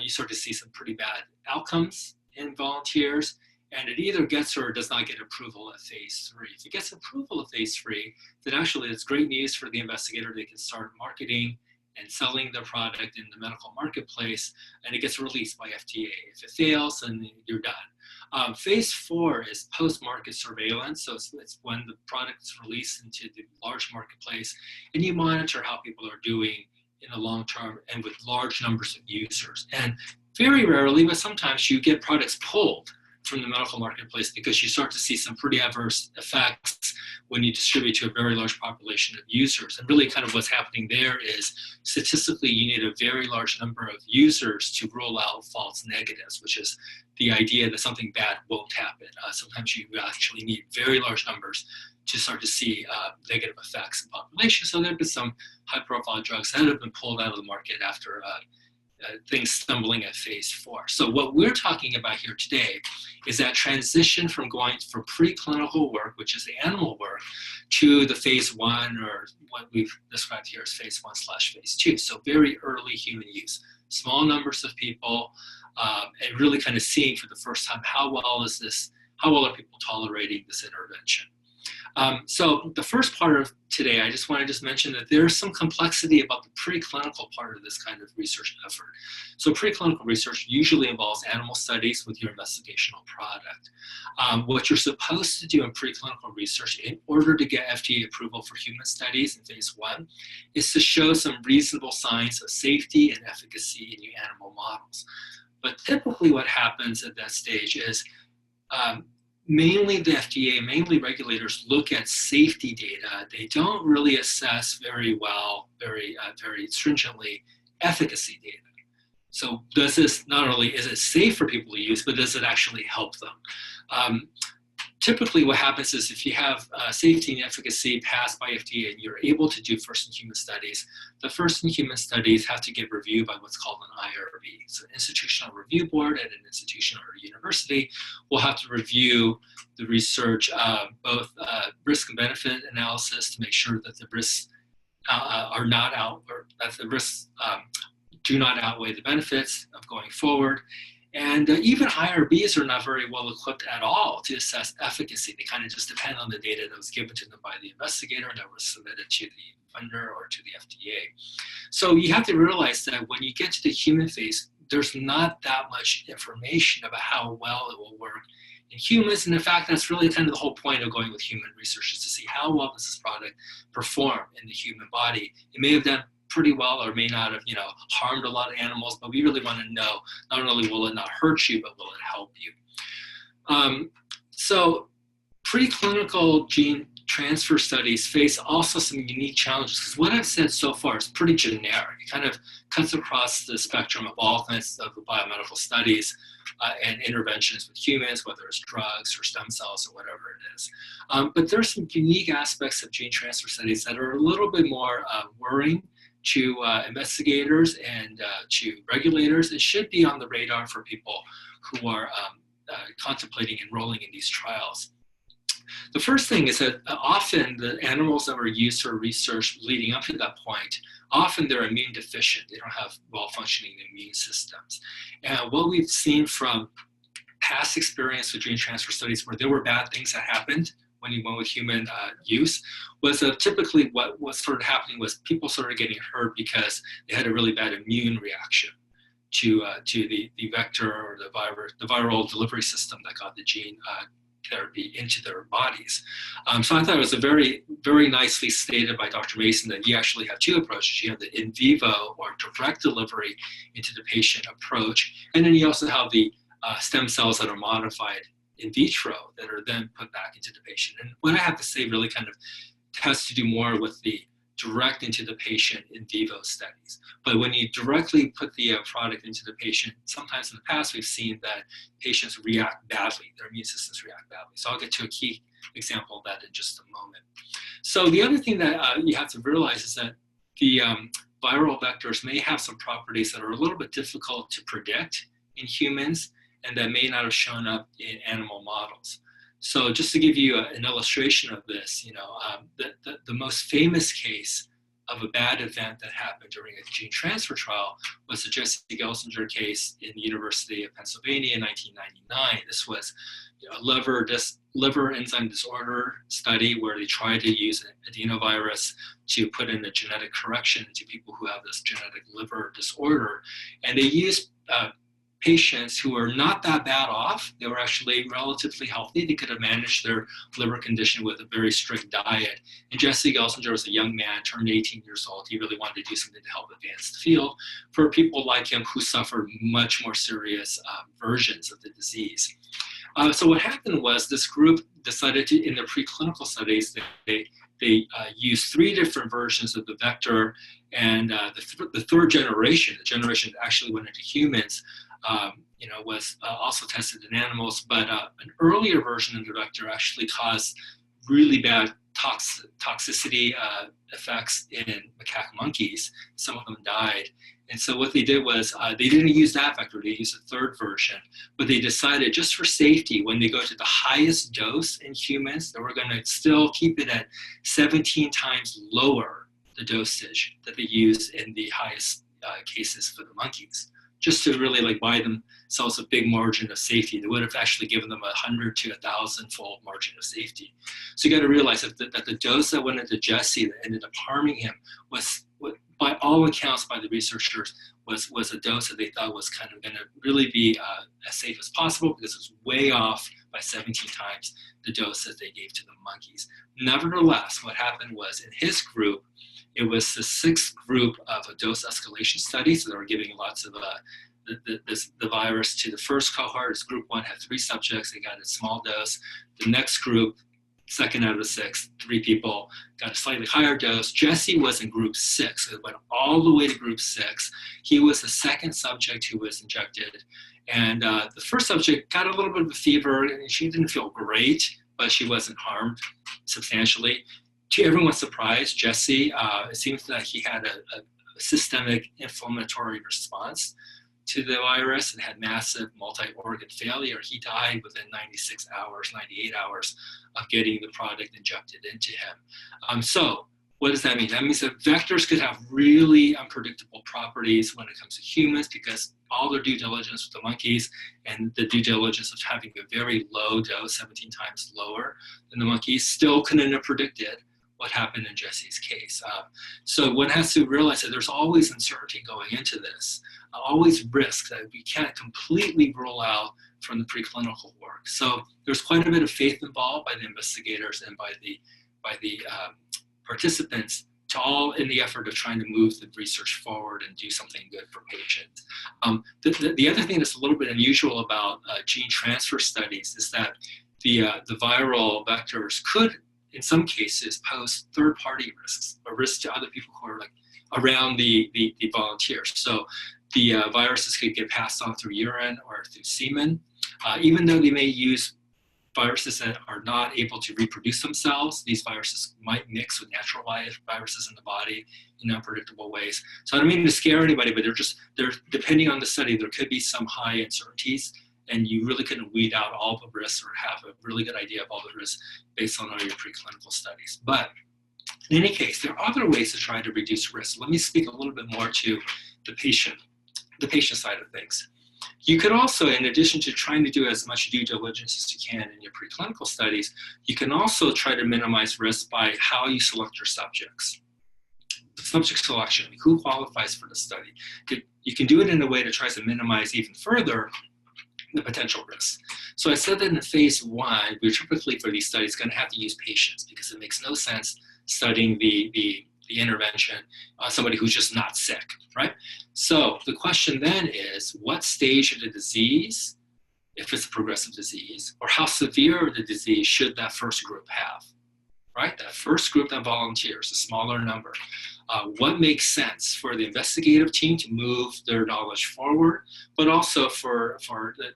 You start to see some pretty bad outcomes in volunteers, and it either gets or does not get approval at phase 3. If it gets approval at phase 3, then actually it's great news for the investigator. They can start marketing and selling their product in the medical marketplace, and it gets released by FDA. If it fails, then you're done. Phase 4 is post-market surveillance, so it's when the product is released into the large marketplace, and you monitor how people are doing in the long term and with large numbers of users. And very rarely, but sometimes you get products pulled from the medical marketplace because you start to see some pretty adverse effects when you distribute to a very large population of users. And really kind of what's happening there is statistically you need a very large number of users to rule out false negatives, which is the idea that something bad won't happen. Sometimes you actually need very large numbers to start to see negative effects in population. So there have been some high profile drugs that have been pulled out of the market after things stumbling at phase 4. So what we're talking about here today is that transition from going from preclinical work, which is the animal work, to the phase 1, or what we've described here as phase 1/phase 2. So very early human use, small numbers of people, and really kind of seeing for the first time how well are people tolerating this intervention. So the first part of today, I just want to mention that there's some complexity about the preclinical part of this kind of research effort. So preclinical research usually involves animal studies with your investigational product. What you're supposed to do in preclinical research in order to get FDA approval for human studies in phase 1 is to show some reasonable signs of safety and efficacy in your animal models. But typically what happens at that stage is mainly the FDA, mainly regulators look at safety data. They don't really assess very well, very stringently, efficacy data. So does this, not only is it safe for people to use, but does it actually help them? typically what happens is if you have safety and efficacy passed by FDA and you're able to do first-in-human studies, the first-in-human studies have to get reviewed by what's called an IRB. So an institutional review board at an institution or a university will have to review the research, both risk and benefit analysis to make sure that the risks are not out, or that the risks do not outweigh the benefits of going forward. And even IRBs are not very well equipped at all to assess efficacy. They kind of just depend on the data that was given to them by the investigator that was submitted to the funder or to the FDA. So you have to realize that when you get to the human phase, there's not that much information about how well it will work in humans. And in fact, that's really kind of the whole point of going with human research, is to see how well does this product perform in the human body. It may have done pretty well or may not have, harmed a lot of animals, but we really want to know, not only will it not hurt you, but will it help you? So preclinical gene transfer studies face also some unique challenges, because what I've said so far is pretty generic. It kind of cuts across the spectrum of all kinds of biomedical studies and interventions with humans, whether it's drugs or stem cells or whatever it is. But there's some unique aspects of gene transfer studies that are a little bit more worrying to investigators and to regulators. It should be on the radar for people who are contemplating enrolling in these trials. The first thing is that often the animals that were used for research leading up to that point, often they're immune deficient. They don't have well-functioning immune systems. And what we've seen from past experience with gene transfer studies where there were bad things that happened when you went with human use, was typically what was sort of happening was people started getting hurt because they had a really bad immune reaction to the vector or the viral delivery system that got the gene therapy into their bodies. So I thought it was a very, very nicely stated by Dr. Mason that you actually have two approaches. You have the in vivo or direct delivery into the patient approach, and then you also have the stem cells that are modified in vitro that are then put back into the patient. And what I have to say really kind of has to do more with the direct into the patient in vivo studies. But when you directly put the product into the patient, sometimes in the past we've seen that patients react badly, their immune systems react badly. So I'll get to a key example of that in just a moment. So the other thing that you have to realize is that the viral vectors may have some properties that are a little bit difficult to predict in humans and that may not have shown up in animal models. So just to give you an illustration of this, the most famous case of a bad event that happened during a gene transfer trial was the Jesse Gelsinger case in the University of Pennsylvania in 1999. This was a liver enzyme disorder study where they tried to use an adenovirus to put in a genetic correction to people who have this genetic liver disorder. And they used patients who were not that bad off. They were actually relatively healthy. They could have managed their liver condition with a very strict diet. And Jesse Gelsinger was a young man, turned 18 years old. He really wanted to do something to help advance the field for people like him who suffered much more serious versions of the disease. So what happened was this group decided to, in their preclinical studies, they used 3 different versions of the vector, and the third generation, the generation that actually went into humans, was also tested in animals, but an earlier version of the vector actually caused really bad toxicity effects in macaque monkeys. Some of them died. And so what they did was they didn't use that vector, they used a third version, but they decided just for safety, when they go to the highest dose in humans, that we're going to still keep it at 17 times lower the dosage that they use in the highest cases for the monkeys, just to really buy themselves a big margin of safety. They would have actually given them 100 to 1,000-fold margin of safety. So you got to realize that the dose that went into Jesse that ended up harming him was, by all accounts by the researchers, was a dose that they thought was kind of going to really be as safe as possible, because it was way off by 17 times the dose that they gave to the monkeys. Nevertheless, what happened was in his group, it was the 6th group of a dose escalation study. So they were giving lots of the virus to the first cohort. Group 1 had 3 subjects. They got a small dose. The next group, 2nd out of the 6, 3 people, got a slightly higher dose. Jesse was in group 6. It went all the way to group 6. He was the 2nd subject who was injected. And the first subject got a little bit of a fever, and she didn't feel great, but she wasn't harmed substantially. To everyone's surprise, Jesse, it seems that he had a systemic inflammatory response to the virus and had massive multi-organ failure. He died within 96 hours, 98 hours of getting the product injected into him. So what does that mean? That means that vectors could have really unpredictable properties when it comes to humans, because all their due diligence with the monkeys and the due diligence of having a very low dose, 17 times lower than the monkeys, still couldn't have predicted what happened in Jesse's case. So one has to realize that there's always uncertainty going into this, always risk that we can't completely rule out from the preclinical work. So there's quite a bit of faith involved by the investigators and by the participants, to all in the effort of trying to move the research forward and do something good for patients. The other thing that's a little bit unusual about gene transfer studies is that the viral vectors could, in some cases, pose third-party risks, or risks to other people who are like around the volunteers. So the viruses could get passed on through urine or through semen, even though they may use viruses that are not able to reproduce themselves. These viruses might mix with natural viruses in the body in unpredictable ways. So I don't mean to scare anybody, but they're depending on the study, there could be some high uncertainties, and you really couldn't weed out all the risks or have a really good idea of all the risks based on all your preclinical studies. But in any case, there are other ways to try to reduce risk. Let me speak a little bit more to the patient side of things. You could also, in addition to trying to do as much due diligence as you can in your preclinical studies, you can also try to minimize risk by how you select your subjects. Subject selection, who qualifies for the study. You can do it in a way that tries to minimize even further the potential risks. So I said that in phase 1, we're typically for these studies going to have to use patients, because it makes no sense studying the intervention on somebody who's just not sick, right? So the question then is, what stage of the disease, if it's a progressive disease, or how severe the disease should that first group have, right? That first group that volunteers, a smaller number. What makes sense for the investigative team to move their knowledge forward, but also for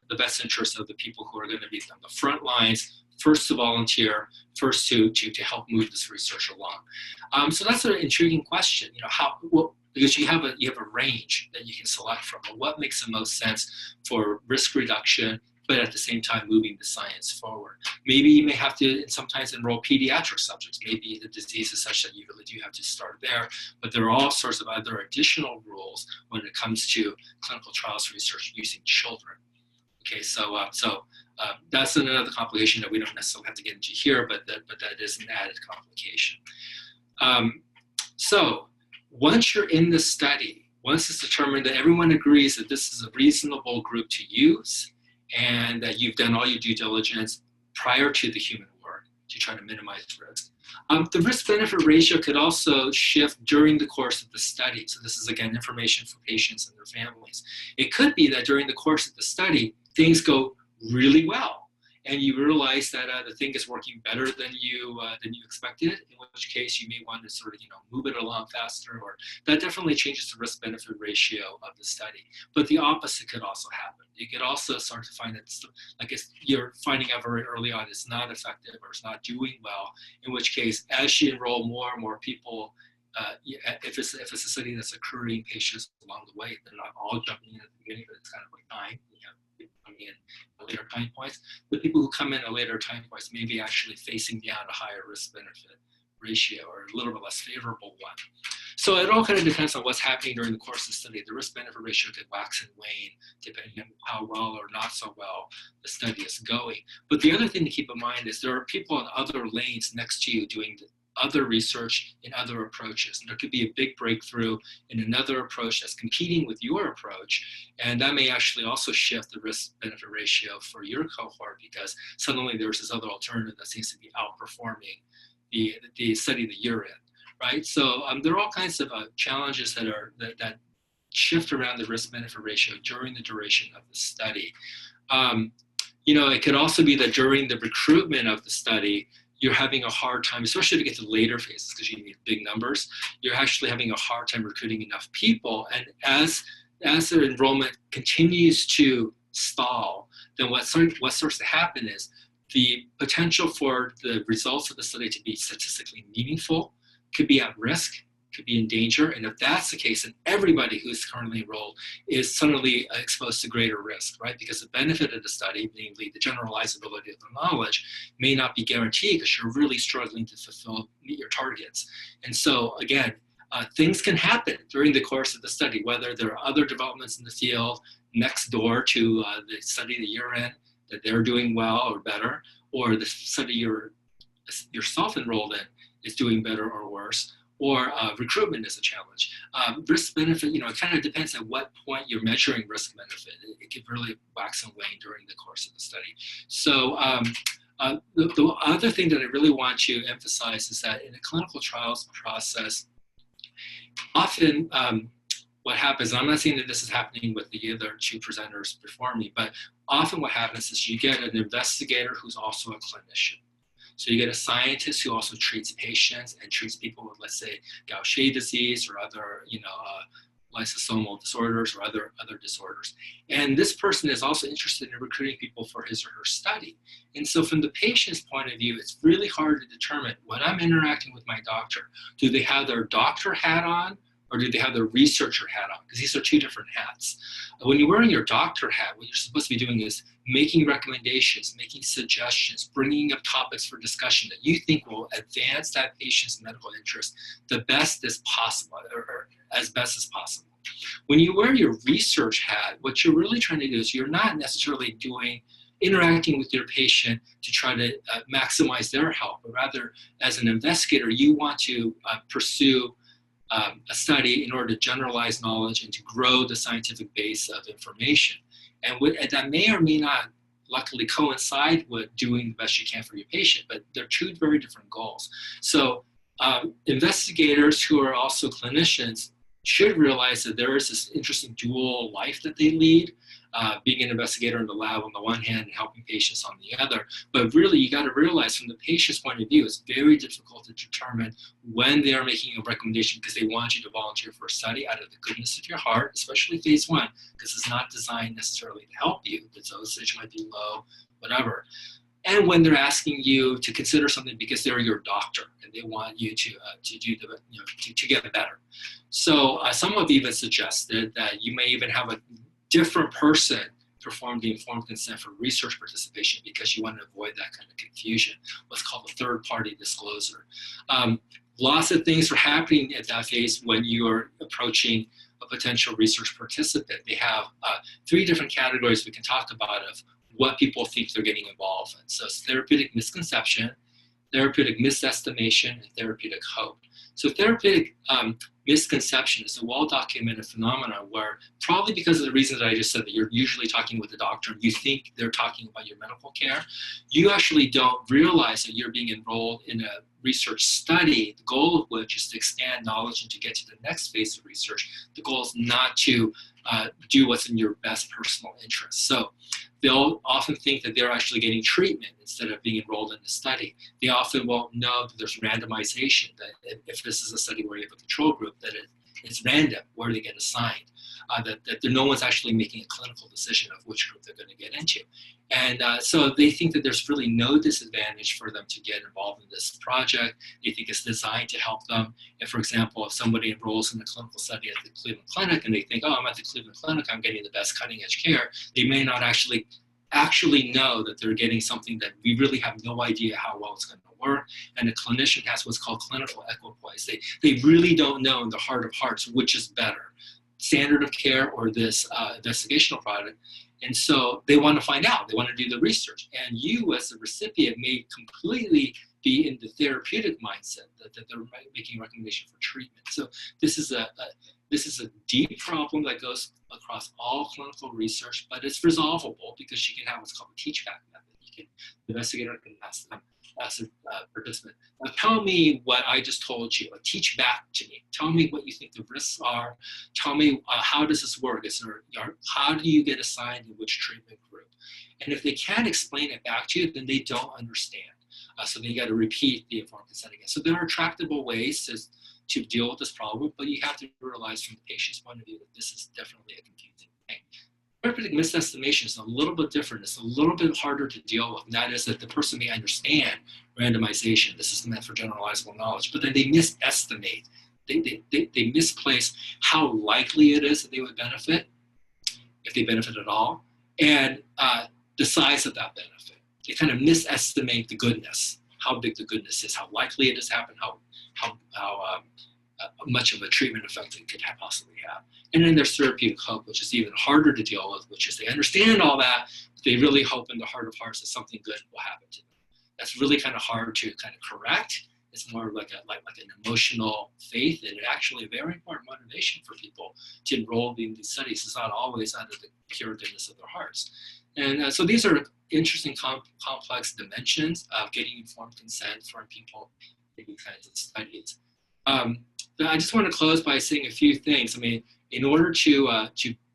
the best interest of the people who are going to be on the front lines, first to volunteer, first to help move this research along. So that's an intriguing question. Because you have a range that you can select from. What makes the most sense for risk reduction, but at the same time moving the science forward? Maybe you may have to sometimes enroll pediatric subjects. Maybe the disease is such that you really do have to start there. But there are all sorts of other additional rules when it comes to clinical trials research using children. Okay, so that's another complication that we don't necessarily have to get into here, but that is an added complication. So once you're in the study, once it's determined that everyone agrees that this is a reasonable group to use, and that you've done all your due diligence prior to the human work to try to minimize risk. The risk-benefit ratio could also shift during the course of the study. So this is, again, information for patients and their families. It could be that during the course of the study, things go really well, and you realize that the thing is working better than you expected, in which case you may want to sort of move it along faster, or that definitely changes the risk-benefit ratio of the study. But the opposite could also happen. You could also start to find that you're finding out very early on it's not effective or it's not doing well, in which case as you enroll more and more people, if it's a study that's accruing patients along the way, they're not all jumping in at the beginning, but it's kind of like time. Coming in at later time points. The people who come in at later time points may be actually facing down a higher risk-benefit ratio, or a little bit less favorable one. So it all kind of depends on what's happening during the course of the study. The risk-benefit ratio could wax and wane depending on how well or not so well the study is going. But the other thing to keep in mind is there are people in other lanes next to you doing other research in other approaches. And there could be a big breakthrough in another approach that's competing with your approach. And that may actually also shift the risk-benefit ratio for your cohort, because suddenly there's this other alternative that seems to be outperforming the study that you're in, right? So there are all kinds of challenges that shift around the risk-benefit ratio during the duration of the study. It could also be that during the recruitment of the study, you're having a hard time, especially to get to later phases, because you need big numbers. You're actually having a hard time recruiting enough people. And as the enrollment continues to stall, then what starts to happen is the potential for the results of the study to be statistically meaningful could be at risk, could be in danger. And if that's the case, then everybody who's currently enrolled is suddenly exposed to greater risk, right? Because the benefit of the study, namely the generalizability of the knowledge, may not be guaranteed because you're really struggling to meet your targets. And so again, things can happen during the course of the study, whether there are other developments in the field next door to the study that you're in, that they're doing well or better, or the study you're yourself enrolled in is doing better or worse, or recruitment is a challenge. Risk benefit, it kind of depends at what point you're measuring risk benefit. It can really wax and wane during the course of the study. So the other thing that I really want to emphasize is that in a clinical trials process, often what happens, and I'm not saying that this is happening with the other two presenters before me, but often what happens is you get an investigator who's also a clinician. So you get a scientist who also treats patients and treats people with, let's say, Gaucher disease or other, lysosomal disorders or other disorders. And this person is also interested in recruiting people for his or her study. And so from the patient's point of view, it's really hard to determine when I'm interacting with my doctor, do they have their doctor hat on or do they have their researcher hat on? Because these are two different hats. When you're wearing your doctor hat, what you're supposed to be doing is making recommendations, making suggestions, bringing up topics for discussion that you think will advance that patient's medical interest the best as possible, or as best as possible. When you wear your research hat, what you're really trying to do is you're not necessarily interacting with your patient to try to maximize their health, but rather as an investigator, you want to pursue a study in order to generalize knowledge and to grow the scientific base of information. And that may or may not luckily coincide with doing the best you can for your patient, but they're two very different goals. So investigators who are also clinicians should realize that there is this interesting dual life that they lead, being an investigator in the lab on the one hand and helping patients on the other. But really, you got to realize from the patient's point of view, it's very difficult to determine when they are making a recommendation because they want you to volunteer for a study out of the goodness of your heart, especially phase 1, because it's not designed necessarily to help you. The dosage might be low, whatever. And when they're asking you to consider something because they're your doctor and they want you to do to get better. So some have even suggested that you may even have a different person perform the informed consent for research participation because you want to avoid that kind of confusion, what's called a third-party disclosure. Lots of things are happening at that phase when you are approaching a potential research participant. They have 3 different categories we can talk about of what people think they're getting involved in. So it's therapeutic misconception, therapeutic misestimation, and therapeutic hope. So therapeutic misconception is a well-documented phenomenon where, probably because of the reasons that I just said, that you're usually talking with a doctor and you think they're talking about your medical care, you actually don't realize that you're being enrolled in a research study, the goal of which is to expand knowledge and to get to the next phase of research. The goal is not to do what's in your best personal interest. So they'll often think that they're actually getting treatment instead of being enrolled in the study. They often won't know that there's randomization, that if this is a study where you have a control group, that it's random where they get assigned, that no one's actually making a clinical decision of which group they're going to get into. And so they think that there's really no disadvantage for them to get involved in this project. They think it's designed to help them. And for example, if somebody enrolls in a clinical study at the Cleveland Clinic and they think, oh, I'm at the Cleveland Clinic, I'm getting the best cutting edge care, they may not actually know that they're getting something that we really have no idea how well it's going to work. And the clinician has what's called clinical equipoise. They really don't know in the heart of hearts which is better, standard of care or this investigational product. And so they want to find out, they want to do the research. And you as the recipient may completely be in the therapeutic mindset that they're making a recommendation for treatment. So this is a deep problem that goes across all clinical research, but it's resolvable because you can have what's called a teach-back method. The investigator can ask a participant, now tell me what I just told you, teach back to me. Tell me what you think the risks are. Tell me how does this work? How do you get assigned in which treatment group? And if they can't explain it back to you, then they don't understand. So then you got to repeat the informed consent again. So there are tractable ways to deal with this problem, but you have to realize from the patient's point of view that this is definitely a confusing thing. therapeutic misestimation is a little bit different. It's a little bit harder to deal with. And that is that the person may understand randomization. This is meant for generalizable knowledge, but then they misestimate. They misplace how likely it is that they would benefit, if they benefit at all, and the size of that benefit. They kind of misestimate the goodness, how big the goodness is, how likely it is to happen, how much of a treatment effect it could possibly have. And then there's therapeutic hope, which is even harder to deal with, which is they understand all that, but they really hope in their heart of hearts that something good will happen to them. That's really kind of hard to kind of correct. It's more like an emotional faith, and actually a very important motivation for people to enroll in these studies. It's not always out of the pure goodness of their hearts. And so these are interesting complex dimensions of getting informed consent for people in these kinds of studies. I just want to close by saying a few things. I mean, in order to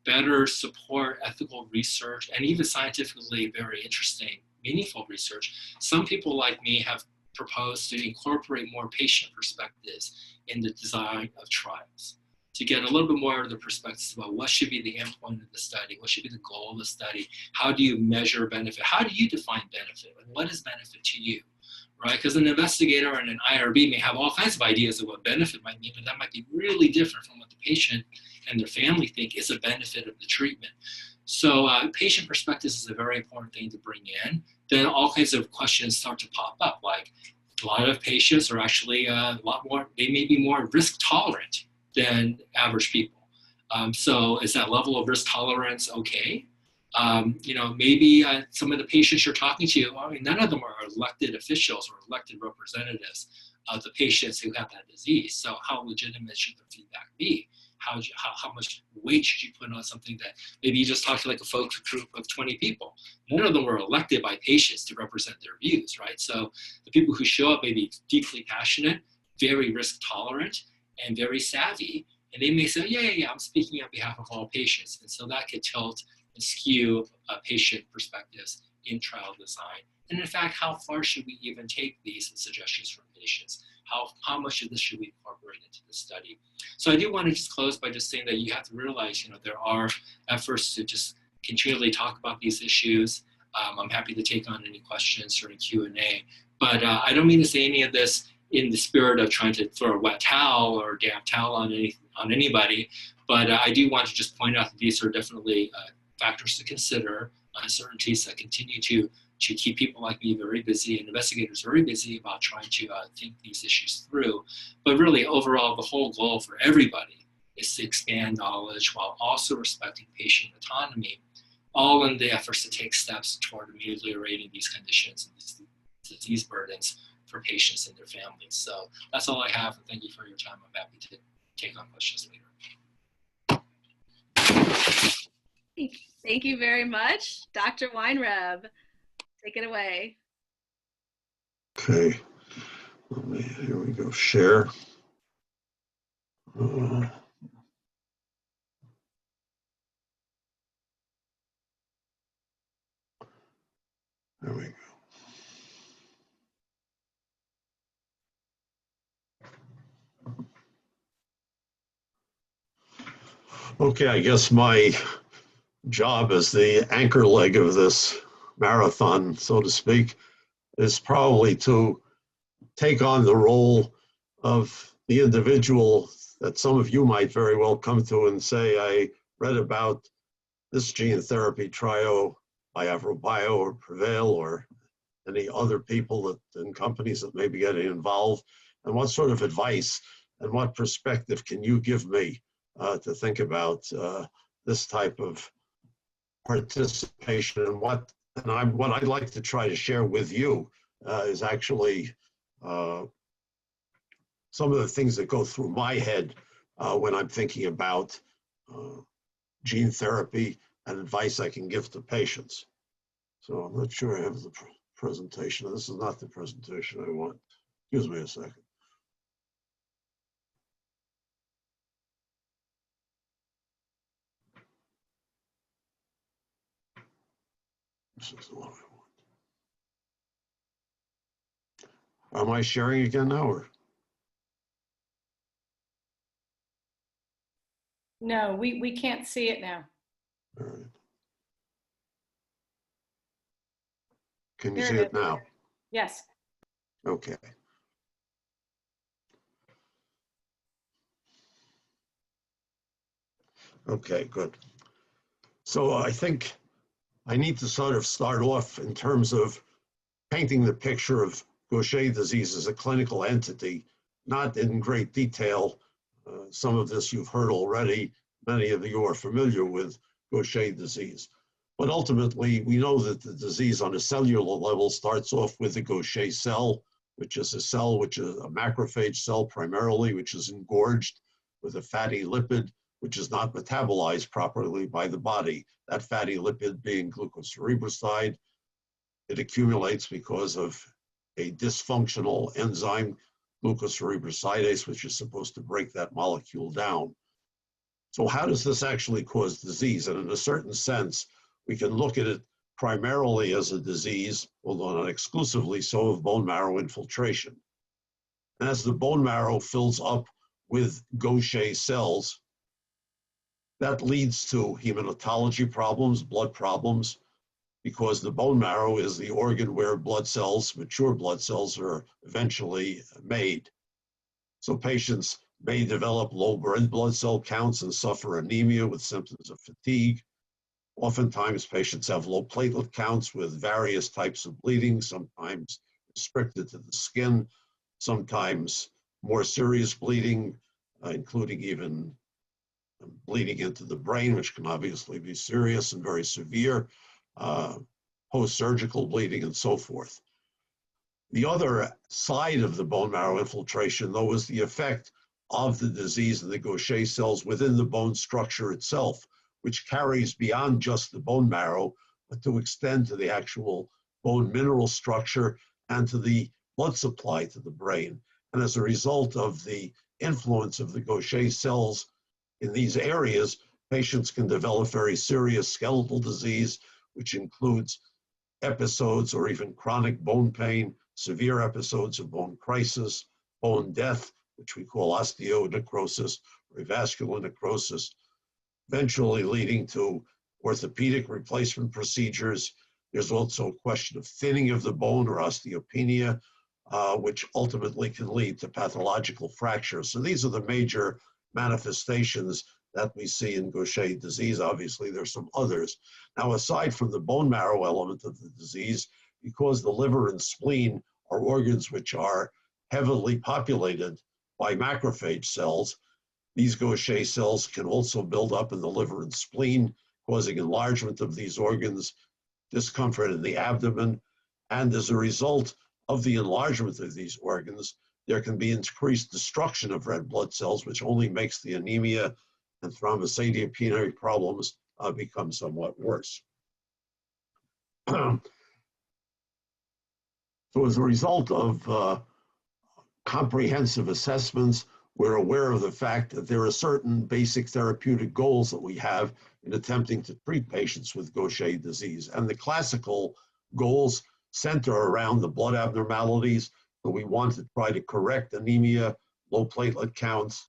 better support ethical research and even scientifically very interesting, meaningful research, some people like me have proposed to incorporate more patient perspectives in the design of trials, to get a little bit more of the perspectives about what should be the endpoint of the study, what should be the goal of the study, how do you measure benefit, how do you define benefit, and what is benefit to you, right? Because an investigator and an IRB may have all kinds of ideas of what benefit might mean, but that might be really different from what the patient and their family think is a benefit of the treatment. So patient perspectives is a very important thing to bring in. Then all kinds of questions start to pop up, like a lot of patients are actually a lot more, they may be more risk tolerant than average people. So is that level of risk tolerance okay? You know, maybe some of the patients you're talking to, I mean, none of them are elected officials or elected representatives of the patients who have that disease. So how legitimate should their feedback be? How much weight should you put on something that maybe you just talked to like a focus group of 20 people? None of them were elected by patients to represent their views, right? So the people who show up may be deeply passionate, very risk tolerant, and very savvy. And they may say, yeah, I'm speaking on behalf of all patients. And so that could tilt and skew patient perspectives in trial design. And in fact, how far should we even take these suggestions from patients? How much of this should we incorporate into the study? So I do want to just close by just saying that you have to realize, you know, there are efforts to just continually talk about these issues. I'm happy to take on any questions during Q&A, but I don't mean to say any of this in the spirit of trying to throw a wet towel or damp towel on anybody, but I do want to just point out that these are definitely factors to consider, uncertainties that continue to keep people like me very busy and investigators very busy about trying to think these issues through. But really, overall, the whole goal for everybody is to expand knowledge while also respecting patient autonomy, all in the efforts to take steps toward ameliorating these conditions and these disease burdens for patients and their families. So that's all I have, and thank you for your time. I'm happy to take on questions later.
Thank you very much, Dr. Weinreb. Take it away.
Okay, here we go, share. There we go. Okay, I guess my job as the anchor leg of this marathon, so to speak, is probably to take on the role of the individual that some of you might very well come to and say, I read about this gene therapy trial by AvroBio or Prevail or any other people that and companies that may be getting involved, and what sort of advice and what perspective can you give me to think about this type of participation, and what I'd like to try to share with you is actually some of the things that go through my head when I'm thinking about gene therapy and advice I can give to patients. So I'm not sure I have the presentation. This is not the presentation I want. Excuse me a second. This is the one I want. Am I sharing again now, or?
No, we can't see it now.
All right. Can you
There
see
it
it now?
Yes.
Okay. Okay, good. So I think I need to sort of start off in terms of painting the picture of Gaucher disease as a clinical entity, not in great detail. Some of this you've heard already. Many of you are familiar with Gaucher disease. But ultimately, we know that the disease on a cellular level starts off with the Gaucher cell, which is a cell, which is a macrophage cell primarily, which is engorged with a fatty lipid, which is not metabolized properly by the body. That fatty lipid being glucocerebroside, it accumulates because of a dysfunctional enzyme, glucocerebrosidase, which is supposed to break that molecule down. So how does this actually cause disease? And in a certain sense, we can look at it primarily as a disease, although not exclusively so, of bone marrow infiltration. And as the bone marrow fills up with Gaucher cells, that leads to hematology problems, blood problems, because the bone marrow is the organ where blood cells, mature blood cells, are eventually made. So patients may develop low red blood cell counts and suffer anemia with symptoms of fatigue. Oftentimes, patients have low platelet counts with various types of bleeding, sometimes restricted to the skin, sometimes more serious bleeding, including even bleeding into the brain, which can obviously be serious and very severe, post-surgical bleeding, and so forth. The other side of the bone marrow infiltration, though, is the effect of the disease in the Gaucher cells within the bone structure itself, which carries beyond just the bone marrow, but to extend to the actual bone mineral structure and to the blood supply to the brain. And as a result of the influence of the Gaucher cells in these areas, patients can develop very serious skeletal disease, which includes episodes or even chronic bone pain, severe episodes of bone crisis, bone death, which we call osteonecrosis or vascular necrosis, eventually leading to orthopedic replacement procedures. There's also a question of thinning of the bone or osteopenia, which ultimately can lead to pathological fractures. So these are the major manifestations that we see in Gaucher disease. Obviously, there's some others. Now, aside from the bone marrow element of the disease, because the liver and spleen are organs which are heavily populated by macrophage cells, these Gaucher cells can also build up in the liver and spleen, causing enlargement of these organs, discomfort in the abdomen, and as a result of the enlargement of these organs, there can be increased destruction of red blood cells, which only makes the anemia and thrombocytopenia problems become somewhat worse. So as a result of comprehensive assessments, we're aware of the fact that there are certain basic therapeutic goals that we have in attempting to treat patients with Gaucher disease. And the classical goals center around the blood abnormalities. So we want to try to correct anemia, low platelet counts,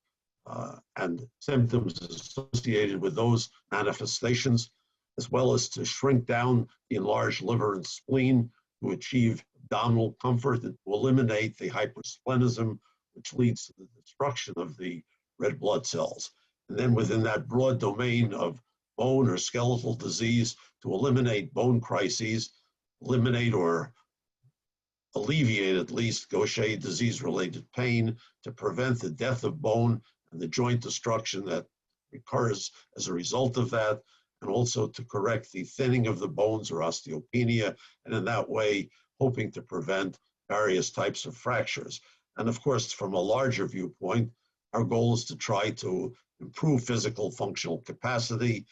and symptoms associated with those manifestations, as well as to shrink down the enlarged liver and spleen to achieve abdominal comfort and to eliminate the hypersplenism, which leads to the destruction of the red blood cells. And then within that broad domain of bone or skeletal disease, to eliminate bone crises, eliminate or alleviate at least Gaucher disease-related pain, to prevent the death of bone and the joint destruction that occurs as a result of that, and also to correct the thinning of the bones or osteopenia, and in that way, hoping to prevent various types of fractures. And of course, from a larger viewpoint, our goal is to try to improve physical functional capacity,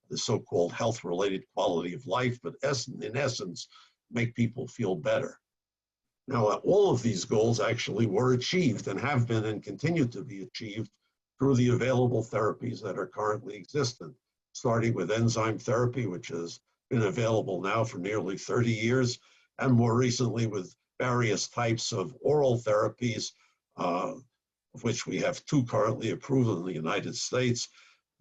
the so-called health-related quality of life, but in essence, make people feel better. Now, all of these goals actually were achieved and have been and continue to be achieved through the available therapies that are currently existent, starting with enzyme therapy, which has been available now for nearly 30 years, and more recently with various types of oral therapies, of which we have 2 currently approved in the United States.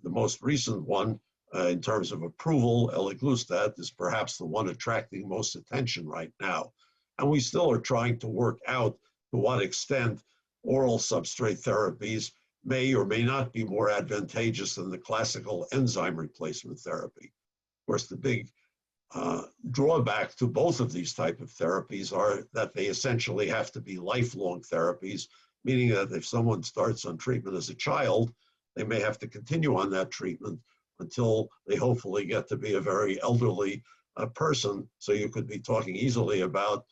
The most recent one in terms of approval, eliglustat is perhaps the one attracting most attention right now. And we still are trying to work out to what extent oral substrate therapies may or may not be more advantageous than the classical enzyme replacement therapy. Of course, the big drawback to both of these type of therapies are that they essentially have to be lifelong therapies, meaning that if someone starts on treatment as a child, they may have to continue on that treatment until they hopefully get to be a very elderly person. So you could be talking easily about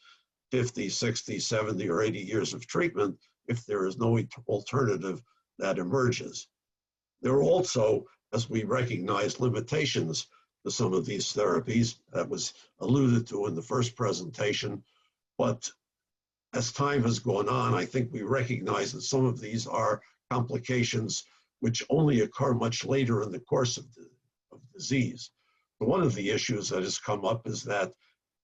50, 60, 70, or 80 years of treatment if there is no alternative that emerges. There are also, as we recognize, limitations to some of these therapies that was alluded to in the first presentation. But as time has gone on, I think we recognize that some of these are complications which only occur much later in the course of disease. But one of the issues that has come up is that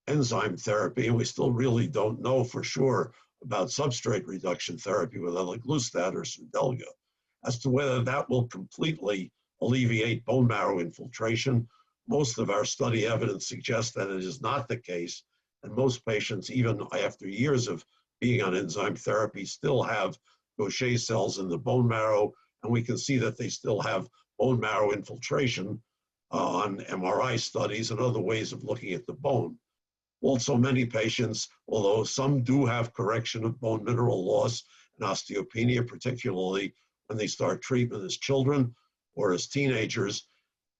enzyme therapy, and we still really don't know for sure about substrate reduction therapy with eliglustat or Sudelga, as to whether that will completely alleviate bone marrow infiltration. Most of our study evidence suggests that it is not the case, and most patients, even after years of being on enzyme therapy, still have Gaucher cells in the bone marrow, and we can see that they still have bone marrow infiltration on MRI studies and other ways of looking at the bone. Also, many patients, although some do have correction of bone mineral loss and osteopenia, particularly when they start treatment as children or as teenagers,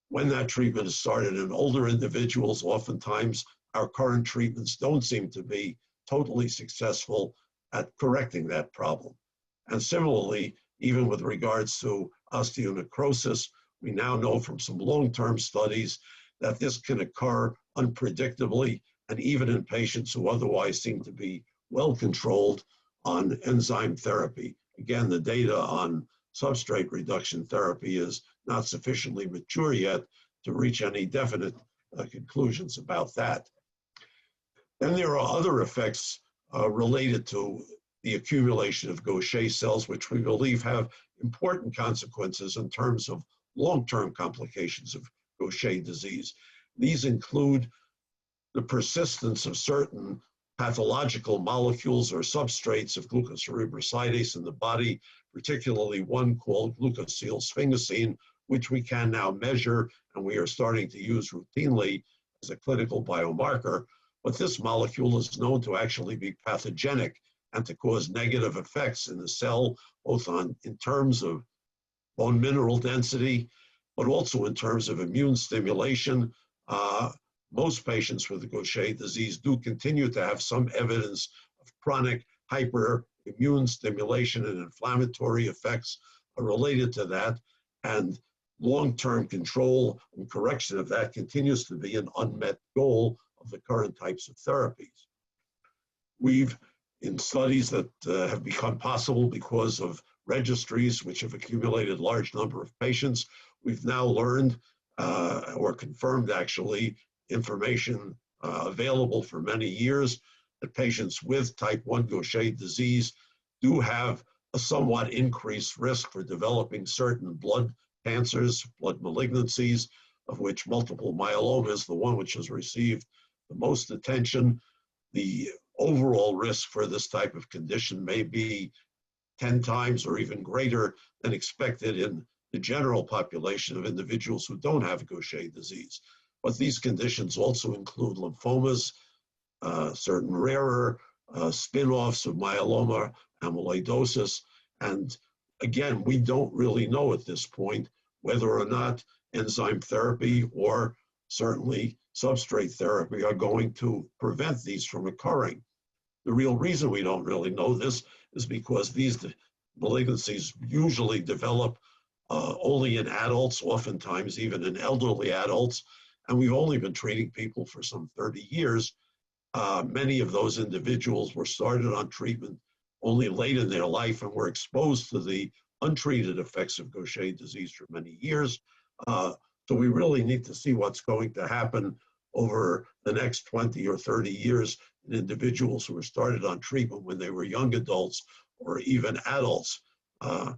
when that treatment is started in older individuals, oftentimes our current treatments don't seem to be totally successful at correcting that problem. And similarly, even with regards to osteonecrosis, we now know from some long-term studies that this can occur unpredictably, and even in patients who otherwise seem to be well controlled on enzyme therapy. Again, the data on substrate reduction therapy is not sufficiently mature yet to reach any definite conclusions about that. Then there are other effects related to the accumulation of Gaucher cells, which we believe have important consequences in terms of long-term complications of Gaucher disease. These include the persistence of certain pathological molecules or substrates of glucocerebrosidase in the body, particularly one called glucosylsphingosine, which we can now measure and we are starting to use routinely as a clinical biomarker. But this molecule is known to actually be pathogenic and to cause negative effects in the cell, both in terms of bone mineral density, but also in terms of immune stimulation. Most patients with Gaucher disease do continue to have some evidence of chronic hyperimmune stimulation, and inflammatory effects are related to that. And long-term control and correction of that continues to be an unmet goal of the current types of therapies. We've, in studies that have become possible because of registries which have accumulated large number of patients, we've now learned or confirmed actually information available for many years that patients with type 1 Gaucher disease do have a somewhat increased risk for developing certain blood cancers, blood malignancies, of which multiple myeloma is the one which has received the most attention. The overall risk for this type of condition may be 10 times or even greater than expected in the general population of individuals who don't have Gaucher disease. But these conditions also include lymphomas, certain rarer spin-offs of myeloma, amyloidosis. And again, we don't really know at this point whether or not enzyme therapy or certainly substrate therapy are going to prevent these from occurring. The real reason we don't really know this is because these malignancies usually develop only in adults, oftentimes even in elderly adults, and we've only been treating people for some 30 years. Many of those individuals were started on treatment only late in their life and were exposed to the untreated effects of Gaucher disease for many years. So we really need to see what's going to happen over the next 20 or 30 years in individuals who were started on treatment when they were young adults or even adults. I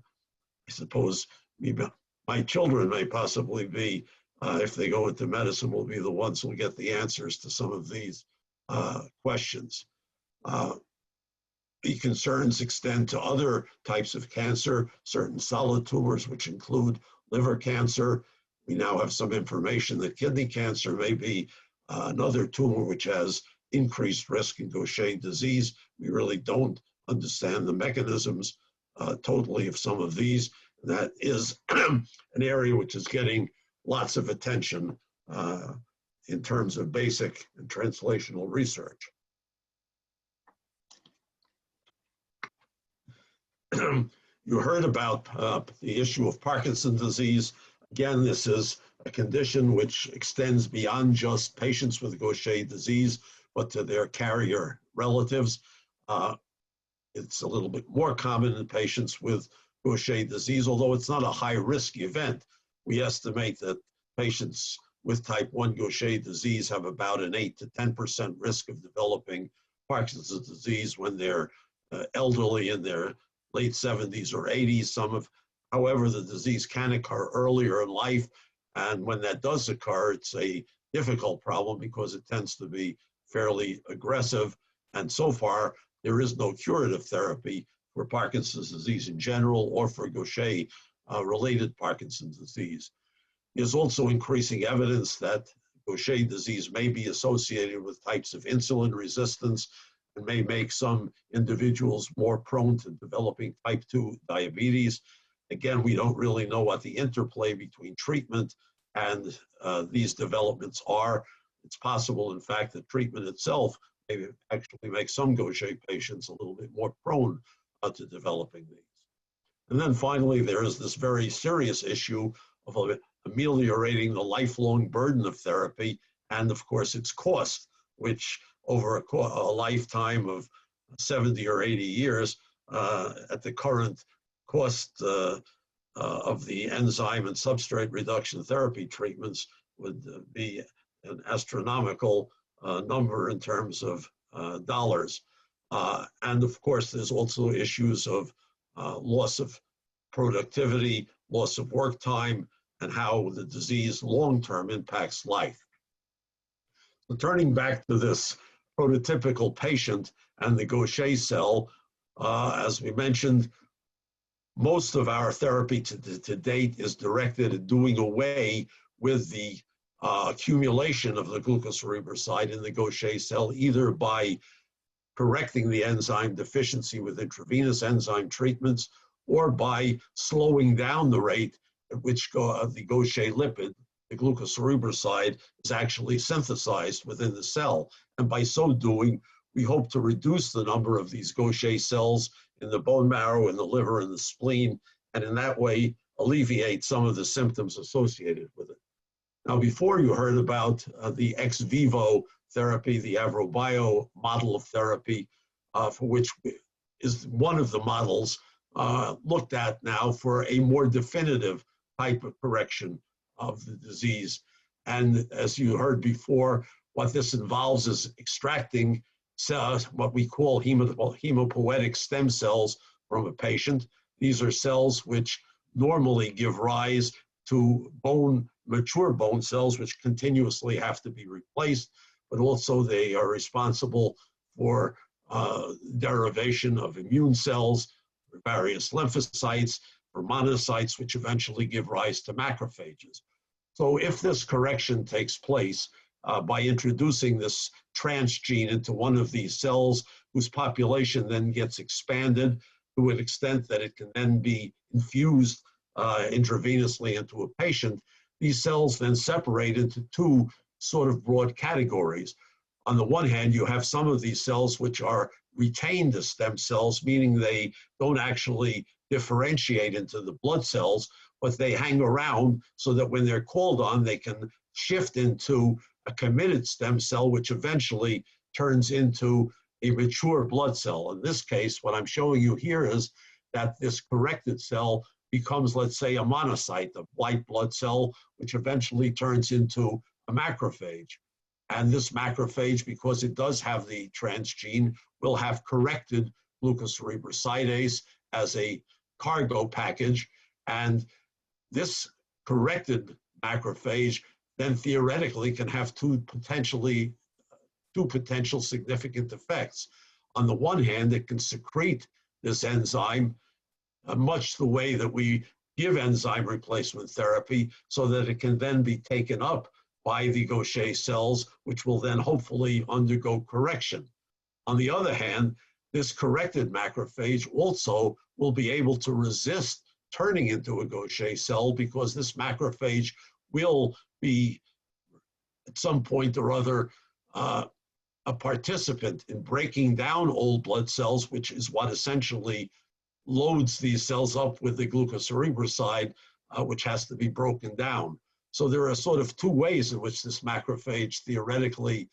suppose my children may possibly be if they go into medicine, will be the ones who will get the answers to some of these questions. The concerns extend to other types of cancer, certain solid tumors, which include liver cancer. We now have some information that kidney cancer may be another tumor which has increased risk in Gaucher disease. We really don't understand the mechanisms totally of some of these. That is an area which is getting lots of attention in terms of basic and translational research. You heard about the issue of Parkinson's disease. Again, this is a condition which extends beyond just patients with Gaucher disease, but to their carrier relatives. It's a little bit more common in patients with Gaucher disease, although it's not a high-risk event. We estimate that patients with type 1 Gaucher disease have about an 8 to 10% risk of developing Parkinson's disease when they're elderly, in their late 70s or 80s. However, the disease can occur earlier in life, and when that does occur, it's a difficult problem because it tends to be fairly aggressive, and so far, there is no curative therapy for Parkinson's disease in general or for Gaucher-related Parkinson's disease. There's also increasing evidence that Gaucher disease may be associated with types of insulin resistance and may make some individuals more prone to developing type 2 diabetes. Again, we don't really know what the interplay between treatment and these developments are. It's possible, in fact, that treatment itself may actually make some Gaucher patients a little bit more prone to developing these. And then finally, there is this very serious issue of ameliorating the lifelong burden of therapy and, of course, its cost, which over a lifetime of 70 or 80 years, at the current cost of the enzyme and substrate reduction therapy treatments would be an astronomical number in terms of dollars. And of course, there's also issues of loss of productivity, loss of work time, and how the disease long-term impacts life. So turning back to this prototypical patient and the Gaucher cell, as we mentioned, most of our therapy to date is directed at doing away with the accumulation of the glucocerebroside in the Gaucher cell, either by correcting the enzyme deficiency with intravenous enzyme treatments or by slowing down the rate at which the Gaucher lipid, the glucocerebroside, is actually synthesized within the cell. And by so doing, we hope to reduce the number of these Gaucher cells in the bone marrow, in the liver, and the spleen, and in that way alleviate some of the symptoms associated with it. Now, before you heard about the ex vivo therapy, the AVROBIO model of therapy, for which is one of the models looked at now for a more definitive type of correction of the disease. And as you heard before, what this involves is extracting cells, what we call hemopoietic stem cells from a patient. These are cells which normally give rise to mature bone cells, which continuously have to be replaced, but also they are responsible for derivation of immune cells, various lymphocytes, or monocytes, which eventually give rise to macrophages. So if this correction takes place by introducing this transgene into one of these cells, whose population then gets expanded to an extent that it can then be infused intravenously into a patient, these cells then separate into two sort of broad categories. On the one hand, you have some of these cells which are retained as stem cells, meaning they don't actually differentiate into the blood cells, but they hang around so that when they're called on, they can shift into a committed stem cell, which eventually turns into a mature blood cell. In this case, what I'm showing you here is that this corrected cell becomes, let's say, a monocyte, a white blood cell, which eventually turns into a macrophage. And this macrophage, because it does have the transgene, will have corrected glucocerebrosidase as a cargo package. And this corrected macrophage, then theoretically can have two potential significant effects. On the one hand, it can secrete this enzyme much the way that we give enzyme replacement therapy, so that it can then be taken up by the Gaucher cells, which will then hopefully undergo correction. On the other hand, this corrected macrophage also will be able to resist turning into a Gaucher cell, because this macrophage will be, at some point or other, a participant in breaking down old blood cells, which is what essentially loads these cells up with the glucocerebroside, which has to be broken down. So there are sort of two ways in which this macrophage theoretically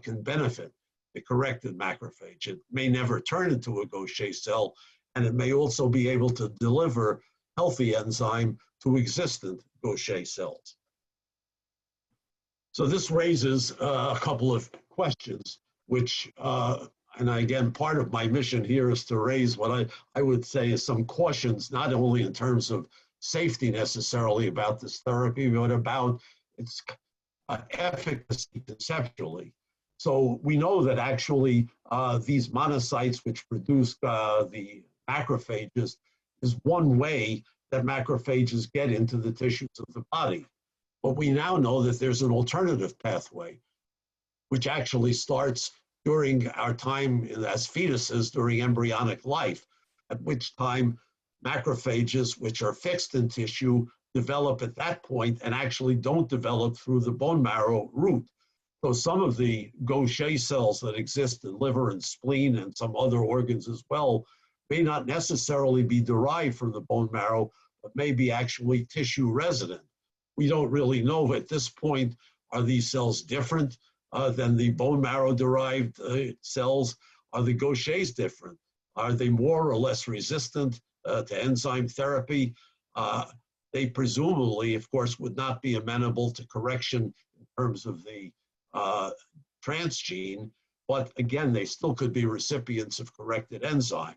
can benefit the corrected macrophage. It may never turn into a Gaucher cell, and it may also be able to deliver healthy enzyme to existent Gaucher cells. So this raises a couple of questions, which, and again, part of my mission here is to raise what I would say is some cautions, not only in terms of safety necessarily about this therapy, but about its efficacy conceptually. So we know that actually these monocytes which produce the macrophages is one way that macrophages get into the tissues of the body. But we now know that there's an alternative pathway, which actually starts during our time as fetuses, during embryonic life, at which time macrophages, which are fixed in tissue, develop at that point and actually don't develop through the bone marrow route. So some of the Gaucher cells that exist in liver and spleen and some other organs as well may not necessarily be derived from the bone marrow, but may be actually tissue resident. We don't really know at this point, are these cells different than the bone marrow derived cells? Are the Gauchers different? Are they more or less resistant to enzyme therapy? They presumably, of course, would not be amenable to correction in terms of the transgene, but again, they still could be recipients of corrected enzyme.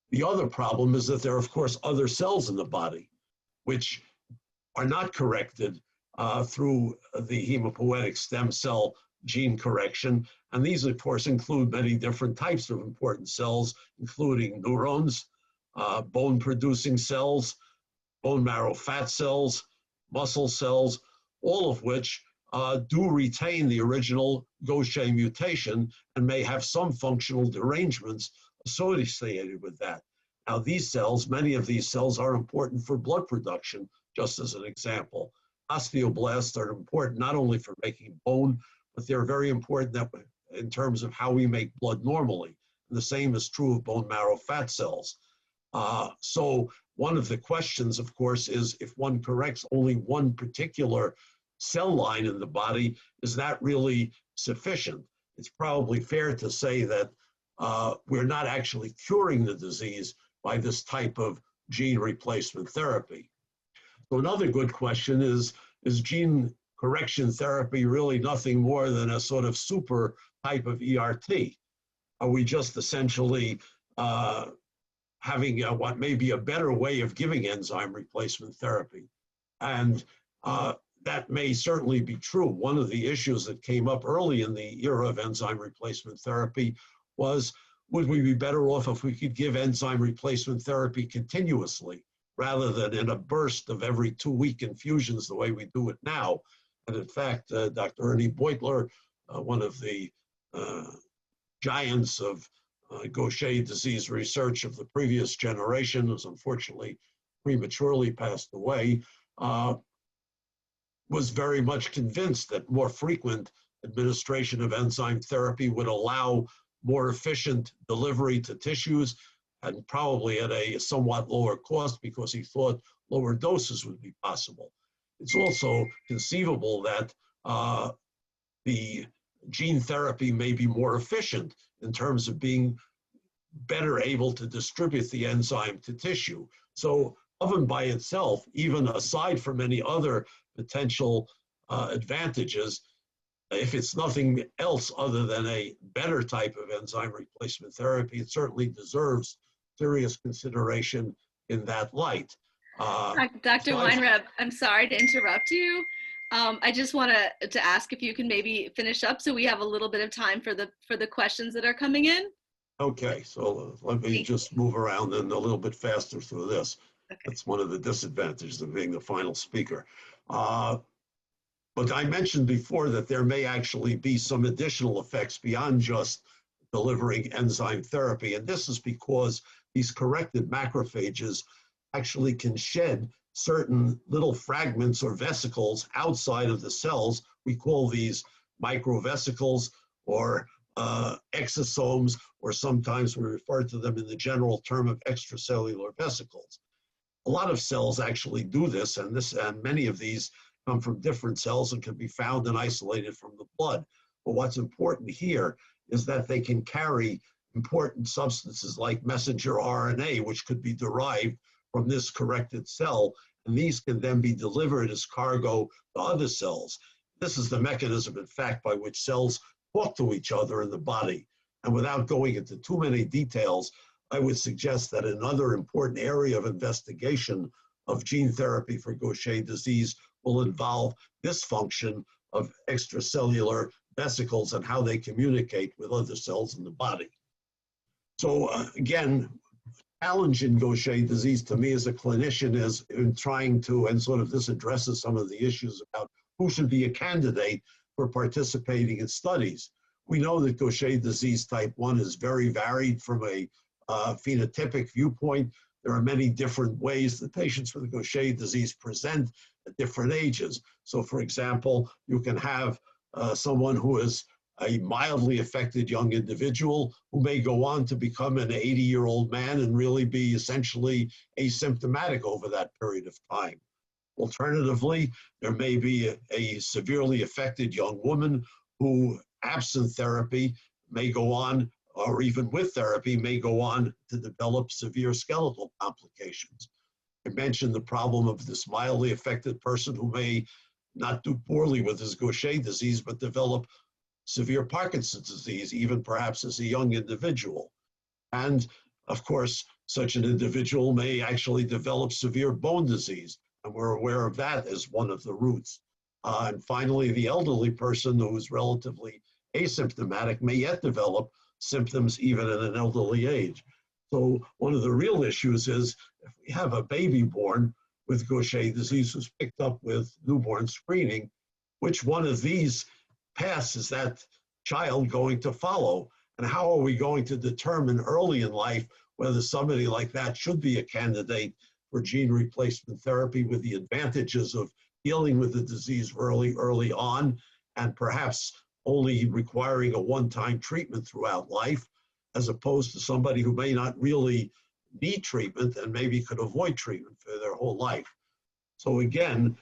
The other problem is that there are, of course, other cells in the body which are not corrected through the hematopoietic stem cell gene correction. And these, of course, include many different types of important cells, including neurons, bone-producing cells, bone marrow fat cells, muscle cells, all of which do retain the original Gaucher mutation and may have some functional derangements associated with that. Now, these cells, many of these cells are important for blood production, just as an example. Osteoblasts are important not only for making bone, but they're very important in terms of how we make blood normally. And the same is true of bone marrow fat cells. So one of the questions, of course, is if one corrects only one particular cell line in the body, is that really sufficient? It's probably fair to say that we're not actually curing the disease by this type of gene replacement therapy. So another good question is gene correction therapy really nothing more than a sort of super type of ERT? Are we just essentially having what may be a better way of giving enzyme replacement therapy? And that may certainly be true. One of the issues that came up early in the era of enzyme replacement therapy was, would we be better off if we could give enzyme replacement therapy continuously rather than in a burst of every 2-week infusions the way we do it now? And in fact, Dr. Ernie Beutler, one of the giants of Gaucher disease research of the previous generation, who's unfortunately prematurely passed away, was very much convinced that more frequent administration of enzyme therapy would allow more efficient delivery to tissues, and probably at a somewhat lower cost because he thought lower doses would be possible. It's also conceivable that the gene therapy may be more efficient in terms of being better able to distribute the enzyme to tissue. So oven by itself, even aside from any other potential advantages, if it's nothing else other than a better type of enzyme replacement therapy, it certainly deserves serious consideration in that light.
Dr.
besides-
Weinreb, I'm sorry to interrupt you. I just want to ask if you can maybe finish up so we have a little bit of time for the questions that are coming in.
Okay, so let me just move around and a little bit faster through this.
Okay.
That's one of the disadvantages of being the final speaker. But I mentioned before that there may actually be some additional effects beyond just delivering enzyme therapy. And this is because these corrected macrophages actually can shed certain little fragments or vesicles outside of the cells. We call these microvesicles or exosomes, or sometimes we refer to them in the general term of extracellular vesicles. A lot of cells actually do this, and many of these come from different cells and can be found and isolated from the blood. But what's important here is that they can carry important substances like messenger RNA, which could be derived from this corrected cell, and these can then be delivered as cargo to other cells. This is the mechanism, in fact, by which cells talk to each other in the body. And without going into too many details, I would suggest that another important area of investigation of gene therapy for Gaucher disease will involve this function of extracellular vesicles and how they communicate with other cells in the body. So again, challenge in Gaucher disease to me as a clinician is in trying to, and sort of this addresses some of the issues about who should be a candidate for participating in studies. We know that Gaucher disease type 1 is very varied from a phenotypic viewpoint. There are many different ways that patients with Gaucher disease present at different ages. So for example, you can have someone who is a mildly affected young individual who may go on to become an 80-year-old man and really be essentially asymptomatic over that period of time. Alternatively, there may be a severely affected young woman who, absent therapy, may go on, or even with therapy, may go on to develop severe skeletal complications. I mentioned the problem of this mildly affected person who may not do poorly with his Gaucher disease, but develop severe Parkinson's disease, even perhaps as a young individual. And of course, such an individual may actually develop severe bone disease, and we're aware of that as one of the roots. And finally, the elderly person who is relatively asymptomatic may yet develop symptoms even at an elderly age. So one of the real issues is if we have a baby born with Gaucher disease who's picked up with newborn screening, which one of these paths is that child going to follow? And how are we going to determine early in life whether somebody like that should be a candidate for gene replacement therapy with the advantages of dealing with the disease early on and perhaps only requiring a one-time treatment throughout life, as opposed to somebody who may not really need treatment and maybe could avoid treatment for their whole life. So again,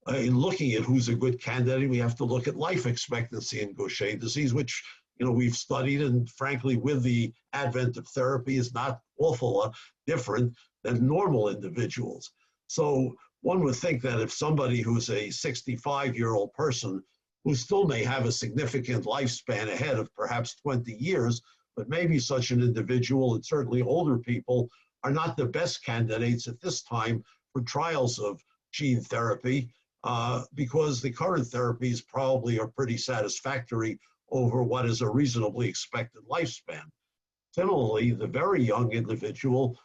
in looking at who's a good candidate, we have to look at life expectancy in Gaucher disease, which we've studied, and frankly, with the advent of therapy, is not awful different than normal individuals. So one would think that if somebody who's a 65-year-old person who still may have a significant lifespan ahead of perhaps 20 years, but maybe such an individual, and certainly older people, are not the best candidates at this time for trials of gene therapy, because the current therapies probably are pretty satisfactory over what is a reasonably expected lifespan. Similarly, the very young individual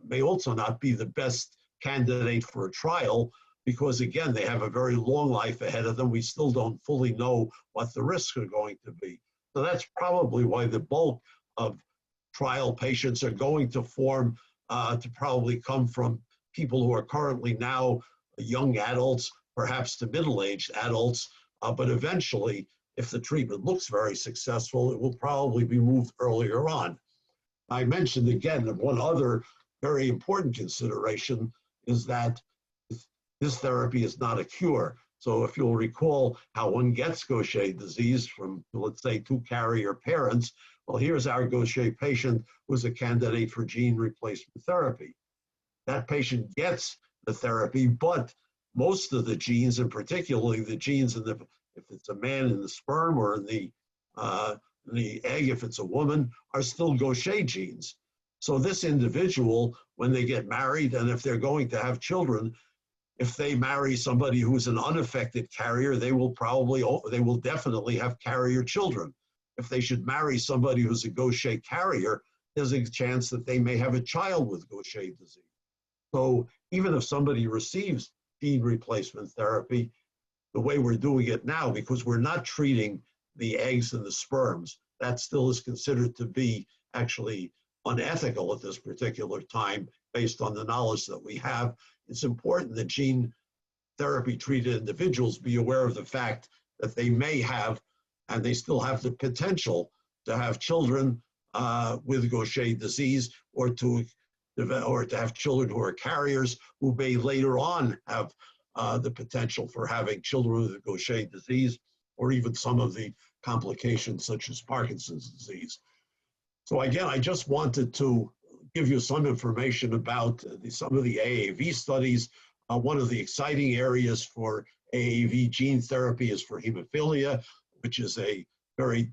may also not be the best candidate for a trial because, again, they have a very long life ahead of them. We still don't fully know what the risks are going to be. So that's probably why the bulk of trial patients are going to form to probably come from people who are currently now young adults, perhaps to middle-aged adults, but eventually, if the treatment looks very successful, it will probably be moved earlier on. I mentioned again that one other very important consideration is that this therapy is not a cure. So if you'll recall how one gets Gaucher disease from, let's say, 2 carrier parents, well, here's our Gaucher patient who's a candidate for gene replacement therapy. That patient gets the therapy, but most of the genes, and particularly the genes in the, if it's a man in the sperm or in the egg, if it's a woman, are still Gaucher genes. So this individual, when they get married and if they're going to have children, if they marry somebody who's an unaffected carrier, they will definitely have carrier children. If they should marry somebody who's a Gaucher carrier, there's a chance that they may have a child with Gaucher disease. So even if somebody receives gene replacement therapy, the way we're doing it now, because we're not treating the eggs and the sperms, that still is considered to be actually unethical at this particular time based on the knowledge that we have. It's important that gene therapy treated individuals be aware of the fact that they may have, and they still have the potential to have children with Gaucher disease, or to have children who are carriers who may later on have the potential for having children with Gaucher disease, or even some of the complications such as Parkinson's disease. So again, I just wanted to give you some information about some of the AAV studies. One of the exciting areas for AAV gene therapy is for hemophilia, which is a very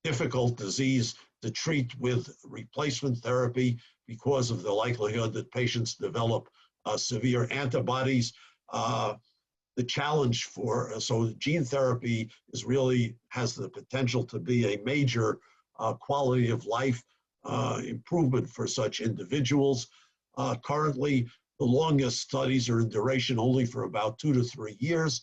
difficult disease to treat with replacement therapy because of the likelihood that patients develop severe antibodies. The challenge so gene therapy has the potential to be a major quality of life improvement for such individuals. Currently, the longest studies are in duration only for about 2 to 3 years.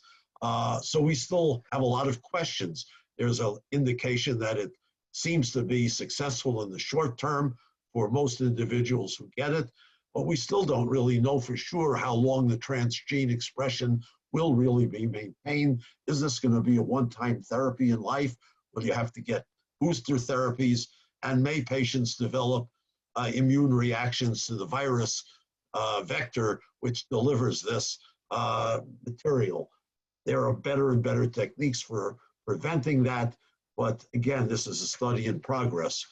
So we still have a lot of questions. There's an indication that it seems to be successful in the short term for most individuals who get it, but we still don't really know for sure how long the transgene expression will really be maintained. Is this going to be a one-time therapy in life? Will you have to get booster therapies? And may patients develop immune reactions to the virus vector which delivers this material? There are better and better techniques for preventing that, but again, this is a study in progress.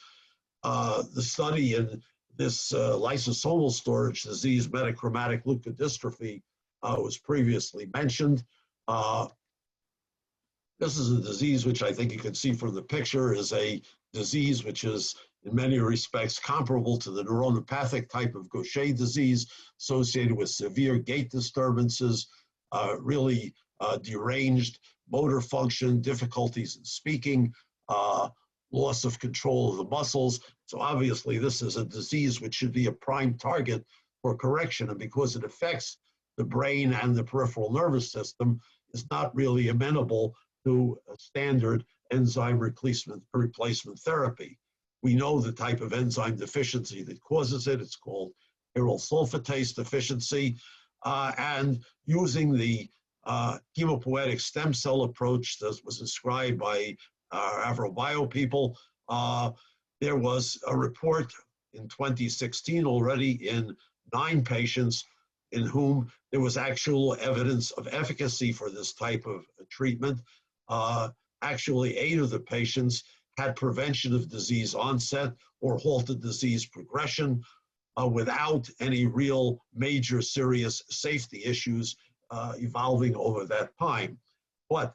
The study in this lysosomal storage disease, metachromatic leukodystrophy, was previously mentioned. This is a disease which I think you can see from the picture is a disease which is in many respects comparable to the neuronopathic type of Gaucher disease, associated with severe gait disturbances, really deranged motor function, difficulties in speaking, loss of control of the muscles. So obviously this is a disease which should be a prime target for correction, and because it affects the brain and the peripheral nervous system, is not really amenable to a standard enzyme replacement therapy. We know the type of enzyme deficiency that causes it. It's called aryl sulfatase deficiency. And using the hemopoietic stem cell approach that was described by AvroBio people, there was a report in 2016 already in 9 patients in whom there was actual evidence of efficacy for this type of treatment. Actually, 8 of the patients had prevention of disease onset or halted disease progression without any real major serious safety issues evolving over that time. But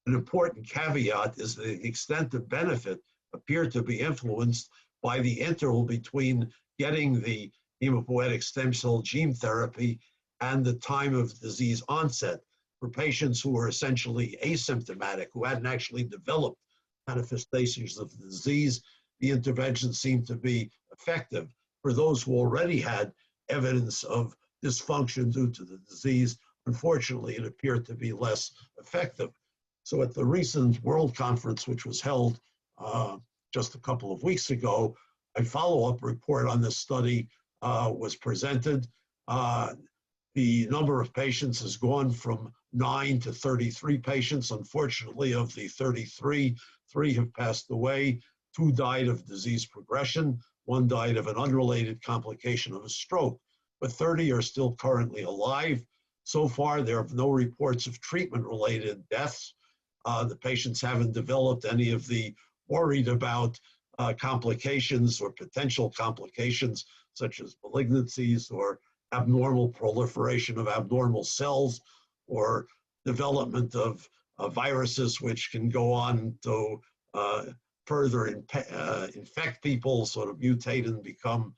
an important caveat is that the extent of benefit appeared to be influenced by the interval between getting the hemopoietic stem cell gene therapy and the time of disease onset. For patients who were essentially asymptomatic, who hadn't actually developed manifestations of the disease, the intervention seemed to be effective. For those who already had evidence of dysfunction due to the disease, unfortunately, it appeared to be less effective. So at the recent World Conference, which was held just a couple of weeks ago, a follow-up report on this study was presented. The number of patients has gone from 9 to 33 patients. Unfortunately, of the 33, 3 have passed away. 2 died of disease progression. 1 died of an unrelated complication of a stroke, but 30 are still currently alive. So far, there are no reports of treatment-related deaths. The patients haven't developed any of the worried about complications or potential complications, such as malignancies or abnormal proliferation of abnormal cells, or development of viruses which can go on to further infect people, sort of mutate and become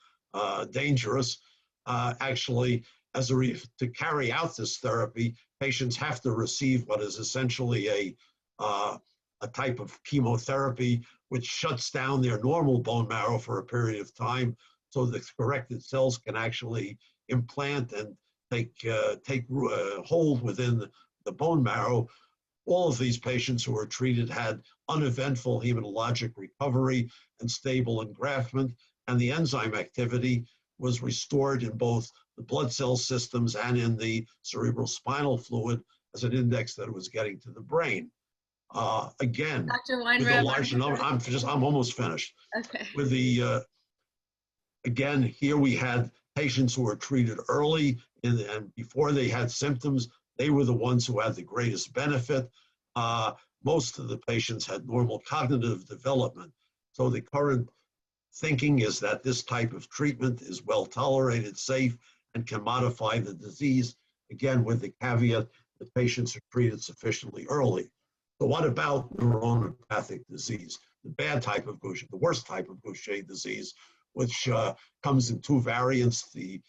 dangerous. Actually, to carry out this therapy, patients have to receive what is essentially a type of chemotherapy which shuts down their normal bone marrow for a period of time, so the corrected cells can actually implant and take hold within the bone marrow. All of these patients who were treated had uneventful hematologic recovery and stable engraftment, and the enzyme activity was restored in both the blood cell systems and in the cerebrospinal fluid as an index that it was getting to the brain. Again,
Dr.
with a large number, I'm almost finished.
Okay.
With the, again, here we had patients who were treated early and before they had symptoms, they were the ones who had the greatest benefit. Most of the patients had normal cognitive development. So the current thinking is that this type of treatment is well tolerated, safe, and can modify the disease, again, with the caveat that patients are treated sufficiently early. So what about neuronopathic disease? The bad type of Gaucher, the worst type of Gaucher disease, which comes in two variants, the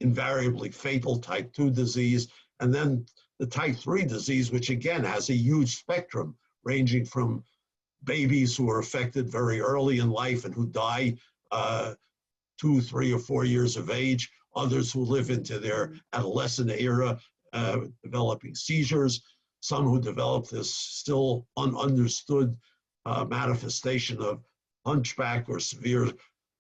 invariably fatal type 2 disease, and then the type 3 disease, which again has a huge spectrum, ranging from babies who are affected very early in life and who die 2, 3, or 4 years of age, others who live into their adolescent era, developing seizures, some who develop this still ununderstood manifestation of hunchback or severe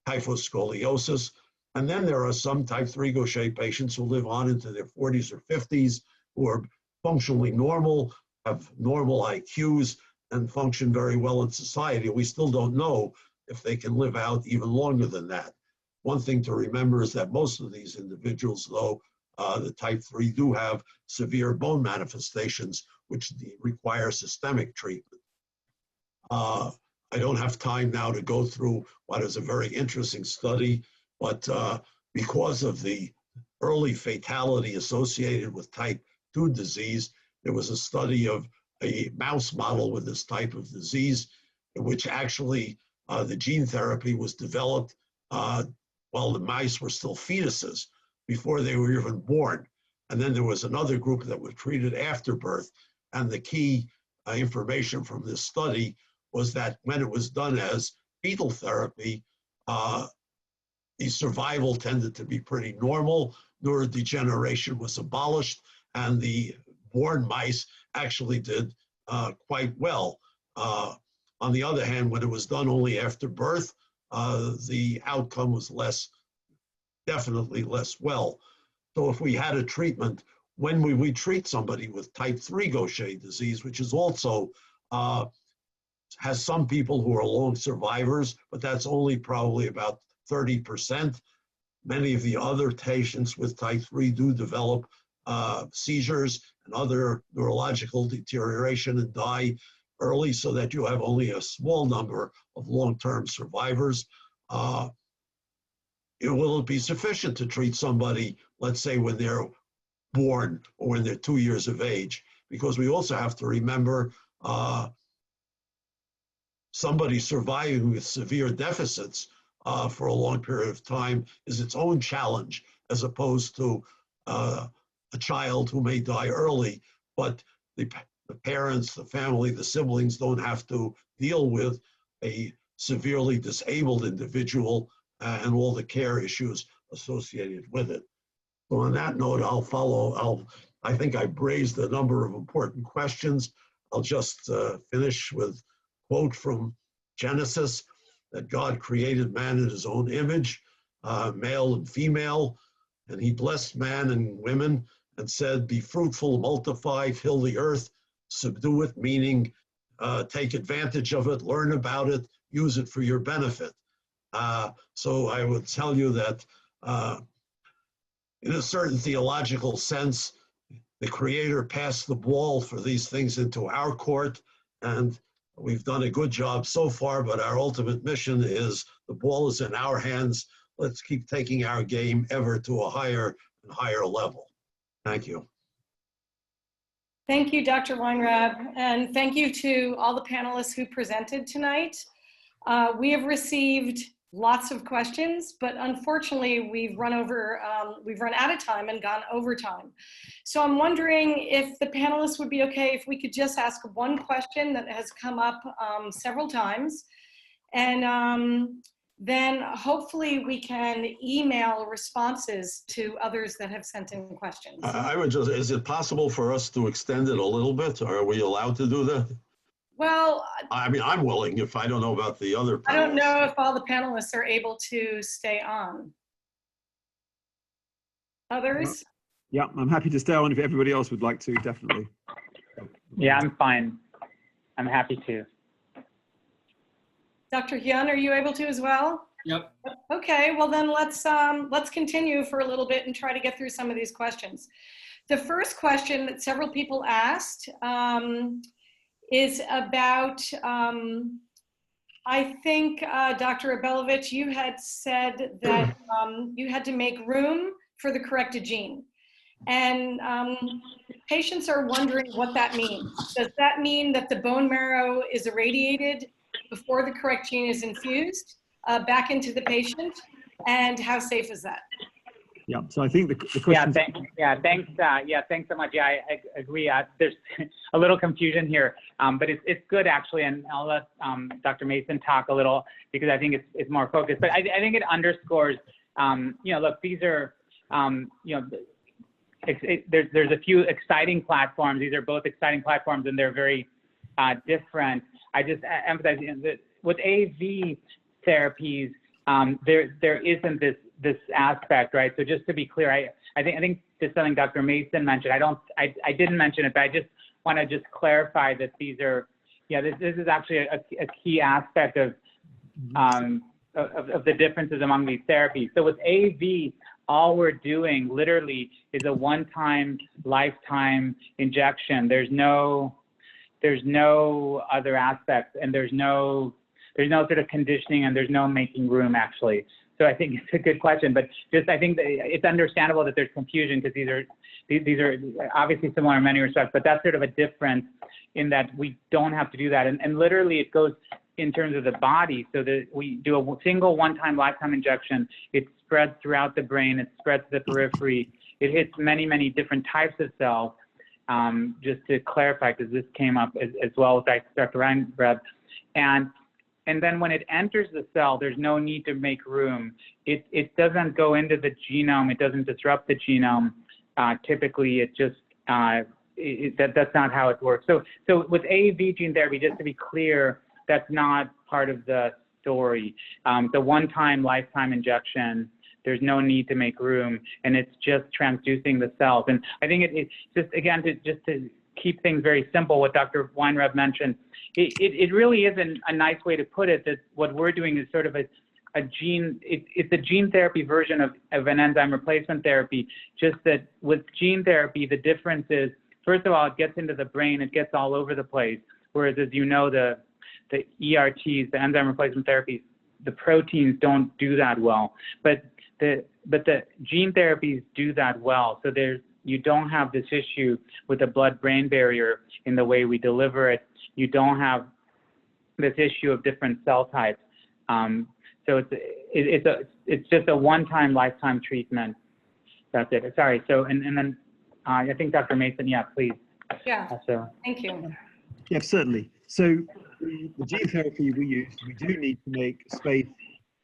kyphoscoliosis. And then there are some type 3 Gaucher patients who live on into their 40s or 50s, who are functionally normal, have normal IQs, and function very well in society. We still don't know if they can live out even longer than that. One thing to remember is that most of these individuals, though, the type 3 do have severe bone manifestations, which require systemic treatment. I don't have time now to go through what is a very interesting study, but because of the early fatality associated with type 2 disease, there was a study of a mouse model with this type of disease, in which actually the gene therapy was developed while the mice were still fetuses, before they were even born. And then there was another group that was treated after birth. And the key information from this study was that when it was done as fetal therapy, the survival tended to be pretty normal, neurodegeneration was abolished, and the born mice actually did quite well. On the other hand, when it was done only after birth, the outcome was definitely less well. So if we had a treatment, when we treat somebody with type 3 Gaucher disease, which is also, has some people who are long survivors, but that's only probably about 30%. Many of the other patients with type 3 do develop seizures and other neurological deterioration and die early, so that you have only a small number of long-term survivors. Will it be sufficient to treat somebody, let's say, when they're born or when they're 2 years of age? Because we also have to remember somebody surviving with severe deficits for a long period of time is its own challenge, as opposed to a child who may die early, but the parents, the family, the siblings don't have to deal with a severely disabled individual and all the care issues associated with it. So on that note, I think I raised a number of important questions. I'll just finish with a quote from Genesis, that God created man in his own image, male and female, and he blessed man and women and said, be fruitful, multiply, fill the earth, subdue it, meaning take advantage of it, learn about it, use it for your benefit. So I would tell you that in a certain theological sense, the Creator passed the ball for these things into our court, and we've done a good job so far, but our ultimate mission is the ball is in our hands. Let's keep taking our game ever to a higher and higher level. Thank you.
Thank you, Dr. Weinrab, and thank you to all the panelists who presented tonight. We have received lots of questions, but unfortunately we've run out of time and gone over time. So I'm wondering if the panelists would be okay if we could just ask one question that has come up several times, and then hopefully we can email responses to others that have sent in questions.
I would just, is it possible for us to extend it a little bit? Are we allowed to do that?
Well,
I mean, I'm willing if I don't know about the other panelists.
I don't know if all the panelists are able to stay on. Others?
Yeah, I'm happy to stay on if everybody else would like to, definitely.
Yeah, I'm fine. I'm happy to.
Dr. Hyun, are you able to as well?
Yep.
Okay, well then let's continue for a little bit and try to get through some of these questions. The first question that several people asked is about, I think, Dr. Abelovich, you had said that you had to make room for the corrected gene. And patients are wondering what that means. Does that mean that the bone marrow is irradiated before the correct gene is infused back into the patient? And how safe is that?
Yeah, so I think the question.
Thanks so much. Yeah, I agree. There's a little confusion here, but it's good actually, and I'll let Dr. Mason talk a little because I think it's more focused. But I think it underscores, look, these are, there's a few exciting platforms. These are both exciting platforms, and they're very different. I just emphasize that with AAV therapies, there isn't this aspect, right? So just to be clear, I think this is something Dr. Mason mentioned. I didn't mention it, but I just want to just clarify that these are, this is actually a key aspect of the differences among these therapies. So with AAV, all we're doing literally is a one-time, lifetime injection. There's no other aspects, and there's no sort of conditioning, and there's no making room actually. So I think it's a good question, but just I think that it's understandable that there's confusion because these are obviously similar in many respects, but that's sort of a difference in that we don't have to do that. And literally it goes in terms of the body, so that we do a single one-time lifetime injection. It spreads throughout the brain, it spreads to the periphery. It hits many, many different types of cells. Just to clarify, because this came up as well as Dr. Weinrab. And then when it enters the cell, there's no need to make room. It doesn't go into the genome. It doesn't disrupt the genome. Typically, it just, that's not how it works. So with AAV gene therapy, just to be clear, that's not part of the story. The one-time lifetime injection, there's no need to make room, and it's just transducing the cells. And I think it's just, again, to keep things very simple, what Dr. Weinrab mentioned, it really is a nice way to put it, that what we're doing is sort of a gene, it's a gene therapy version of an enzyme replacement therapy, just that with gene therapy, the difference is, first of all, it gets into the brain, it gets all over the place, whereas as you know, the ERTs, the enzyme replacement therapies, the proteins don't do that well, but the gene therapies do that well. So you don't have this issue with the blood-brain barrier in the way we deliver it. You don't have this issue of different cell types. So it's just a one-time lifetime treatment. That's it. Sorry. So and then I think Dr. Mason, yeah, please.
Yeah.
So.
Thank you.
Yeah, certainly. So the gene therapy we use, we do need to make space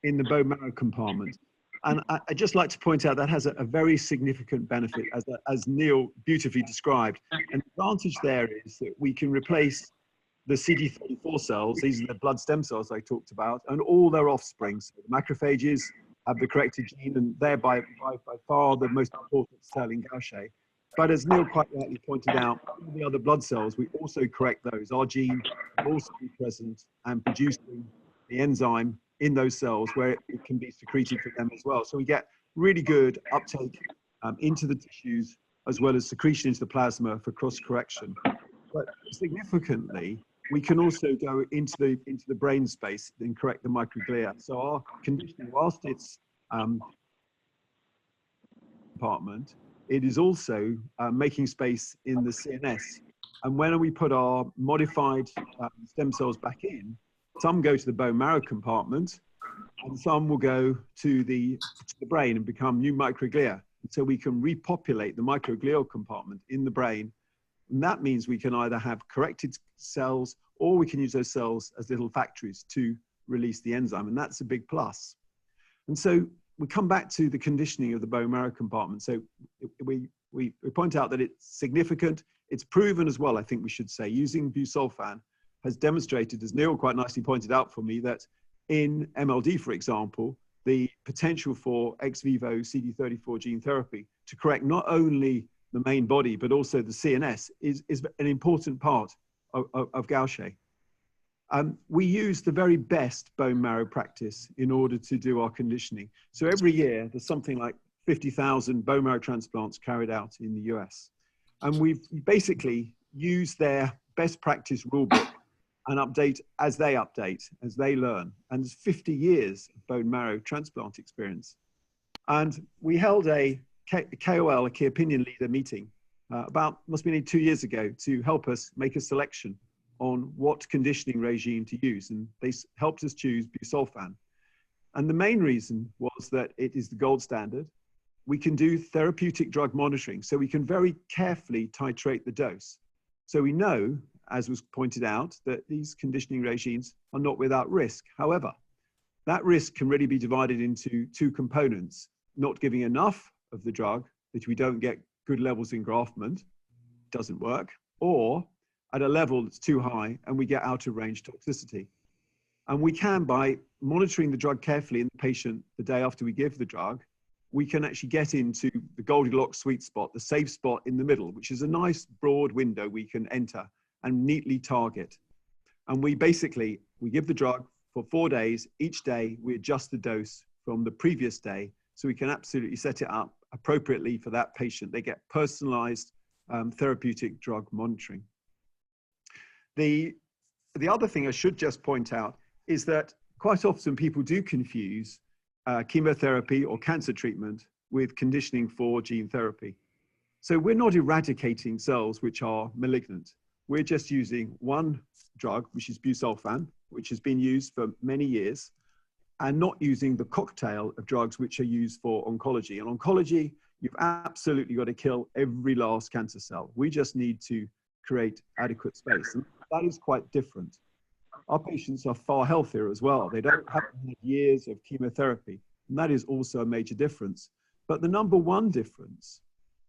in the bone marrow compartment. And I'd just like to point out that has a very significant benefit, as Neil beautifully described. And the advantage there is that we can replace the CD34 cells, these are the blood stem cells I talked about, and all their offspring. So the macrophages have the corrected gene, and they're by far the most important cell in Gaucher. But as Neil quite rightly pointed out, all the other blood cells, we also correct those. Our gene will also be present and producing the enzyme in those cells where it can be secreted for them as well. So we get really good uptake into the tissues as well as secretion into the plasma for cross-correction. But significantly, we can also go into the brain space and correct the microglia. So our conditioning, whilst it's compartment, it is also making space in the CNS And when we put our modified stem cells back in, some go to the bone marrow compartment, and some will go to the brain and become new microglia. So we can repopulate the microglial compartment in the brain. And that means we can either have corrected cells, or we can use those cells as little factories to release the enzyme. And that's a big plus. And so we come back to the conditioning of the bone marrow compartment. So we point out that it's significant. It's proven as well, I think we should say, using busulfan has demonstrated, as Neil quite nicely pointed out for me, that in MLD, for example, the potential for ex vivo CD34 gene therapy to correct not only the main body, but also the CNS is an important part of Gaucher. We use the very best bone marrow practice in order to do our conditioning. So every year, there's something like 50,000 bone marrow transplants carried out in the US. And we basically use their best practice rulebook and update as they learn. And there's 50 years of bone marrow transplant experience. And we held a KOL, a key opinion leader meeting must have been 2 years ago to help us make a selection on what conditioning regime to use. And they helped us choose busulfan. And the main reason was that it is the gold standard. We can do therapeutic drug monitoring, so we can very carefully titrate the dose. So we know, as was pointed out, that these conditioning regimes are not without risk. However, that risk can really be divided into two components: not giving enough of the drug that we don't get good levels of engraftment, doesn't work, or at a level that's too high and we get out of range toxicity. And we can, by monitoring the drug carefully in the patient the day after we give the drug, we can actually get into the Goldilocks sweet spot, the safe spot in the middle, which is a nice broad window we can enter and neatly target. And we give the drug for 4 days. Each day we adjust the dose from the previous day, so we can absolutely set it up appropriately for that patient. They get personalized therapeutic drug monitoring. The other thing I should just point out is that quite often people do confuse chemotherapy or cancer treatment with conditioning for gene therapy. So we're not eradicating cells which are malignant. We're just using one drug, which is busulfan, which has been used for many years, and not using the cocktail of drugs which are used for oncology. In oncology, you've absolutely got to kill every last cancer cell. We just need to create adequate space. And that is quite different. Our patients are far healthier as well. They don't have years of chemotherapy. And that is also a major difference. But the number one difference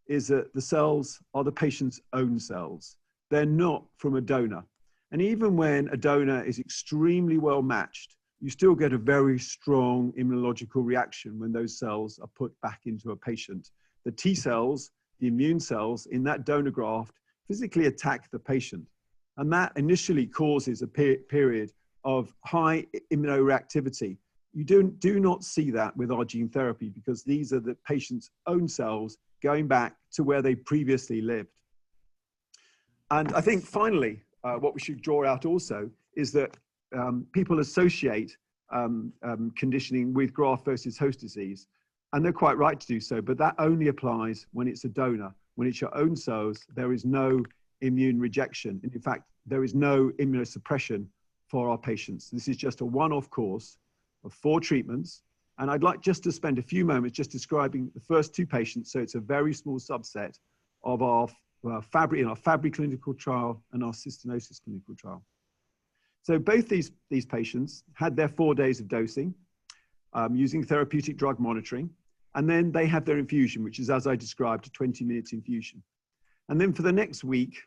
is that the cells are the patient's own cells. They're not from a donor. And even when a donor is extremely well matched, you still get a very strong immunological reaction when those cells are put back into a patient. The T cells, the immune cells in that donor graft physically attack the patient. And that initially causes a period of high immunoreactivity. You do not see that with our gene therapy, because these are the patient's own cells going back to where they previously lived. And I think finally, what we should draw out also is that people associate conditioning with graft versus host disease. And they're quite right to do so, but that only applies when it's a donor. When it's your own cells, there is no immune rejection. And in fact, there is no immunosuppression for our patients. This is just a one-off course of 4 treatments. And I'd like just to spend a few moments just describing the first 2 patients. So it's a very small subset of our Fabry clinical trial and our cystinosis clinical trial. So both these patients had their 4 days of dosing using therapeutic drug monitoring. And then they have their infusion, which is, as I described, a 20-minute infusion. And then for the next week,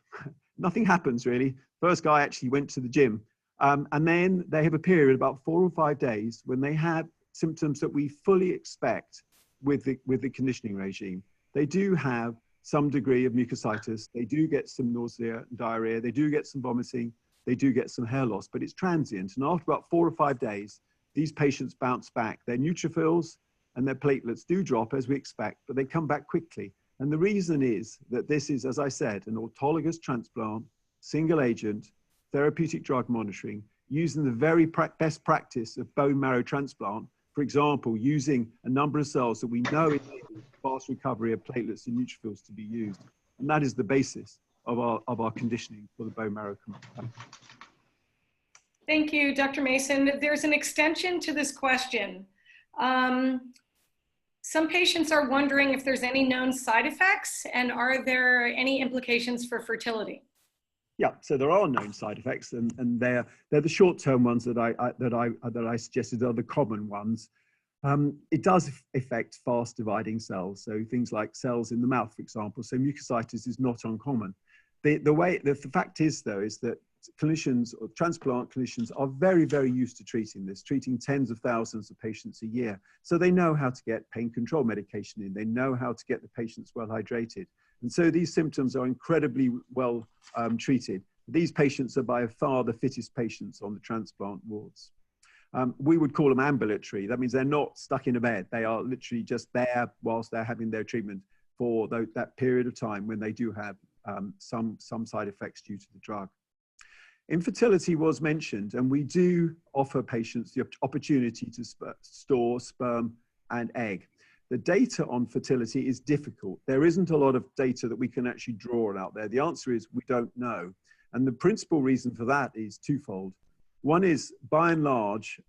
nothing happens really. First guy actually went to the gym. And then they have a period about 4 or 5 days when they have symptoms that we fully expect with the conditioning regime. They do have some degree of mucositis. They do get some nausea and diarrhea. They do get some vomiting. They do get some hair loss, but it's transient. And after about 4 or 5 days, these patients bounce back. Their neutrophils and their platelets do drop as we expect, but they come back quickly. And the reason is that this is, as I said, an autologous transplant, single agent, therapeutic drug monitoring, using the very best practice of bone marrow transplant. For example, using a number of cells that we know enable fast recovery of platelets and neutrophils to be used. And that is the basis of our conditioning for the bone marrow.
Thank you, Dr. Mason. There's an extension to this question. Some patients are wondering if there's any known side effects, and are there any implications for fertility?
Yeah, so there are known side effects, and they're the short-term ones that I suggested are the common ones. It does affect fast-dividing cells, so things like cells in the mouth, for example. So mucositis is not uncommon. The fact is, though, is that clinicians or transplant clinicians are very, very used to treating this, treating tens of thousands of patients a year. So they know how to get pain control medication in. They know how to get the patients well hydrated. And so these symptoms are incredibly well treated. These patients are by far the fittest patients on the transplant wards. We would call them ambulatory. That means they're not stuck in a bed. They are literally just there whilst they're having their treatment for that period of time when they do have some side effects due to the drug. Infertility was mentioned, and we do offer patients the opportunity to store sperm and egg. The data on fertility is difficult. There isn't a lot of data that we can actually draw out there. The answer is we don't know. And the principal reason for that is twofold. One is, by and large,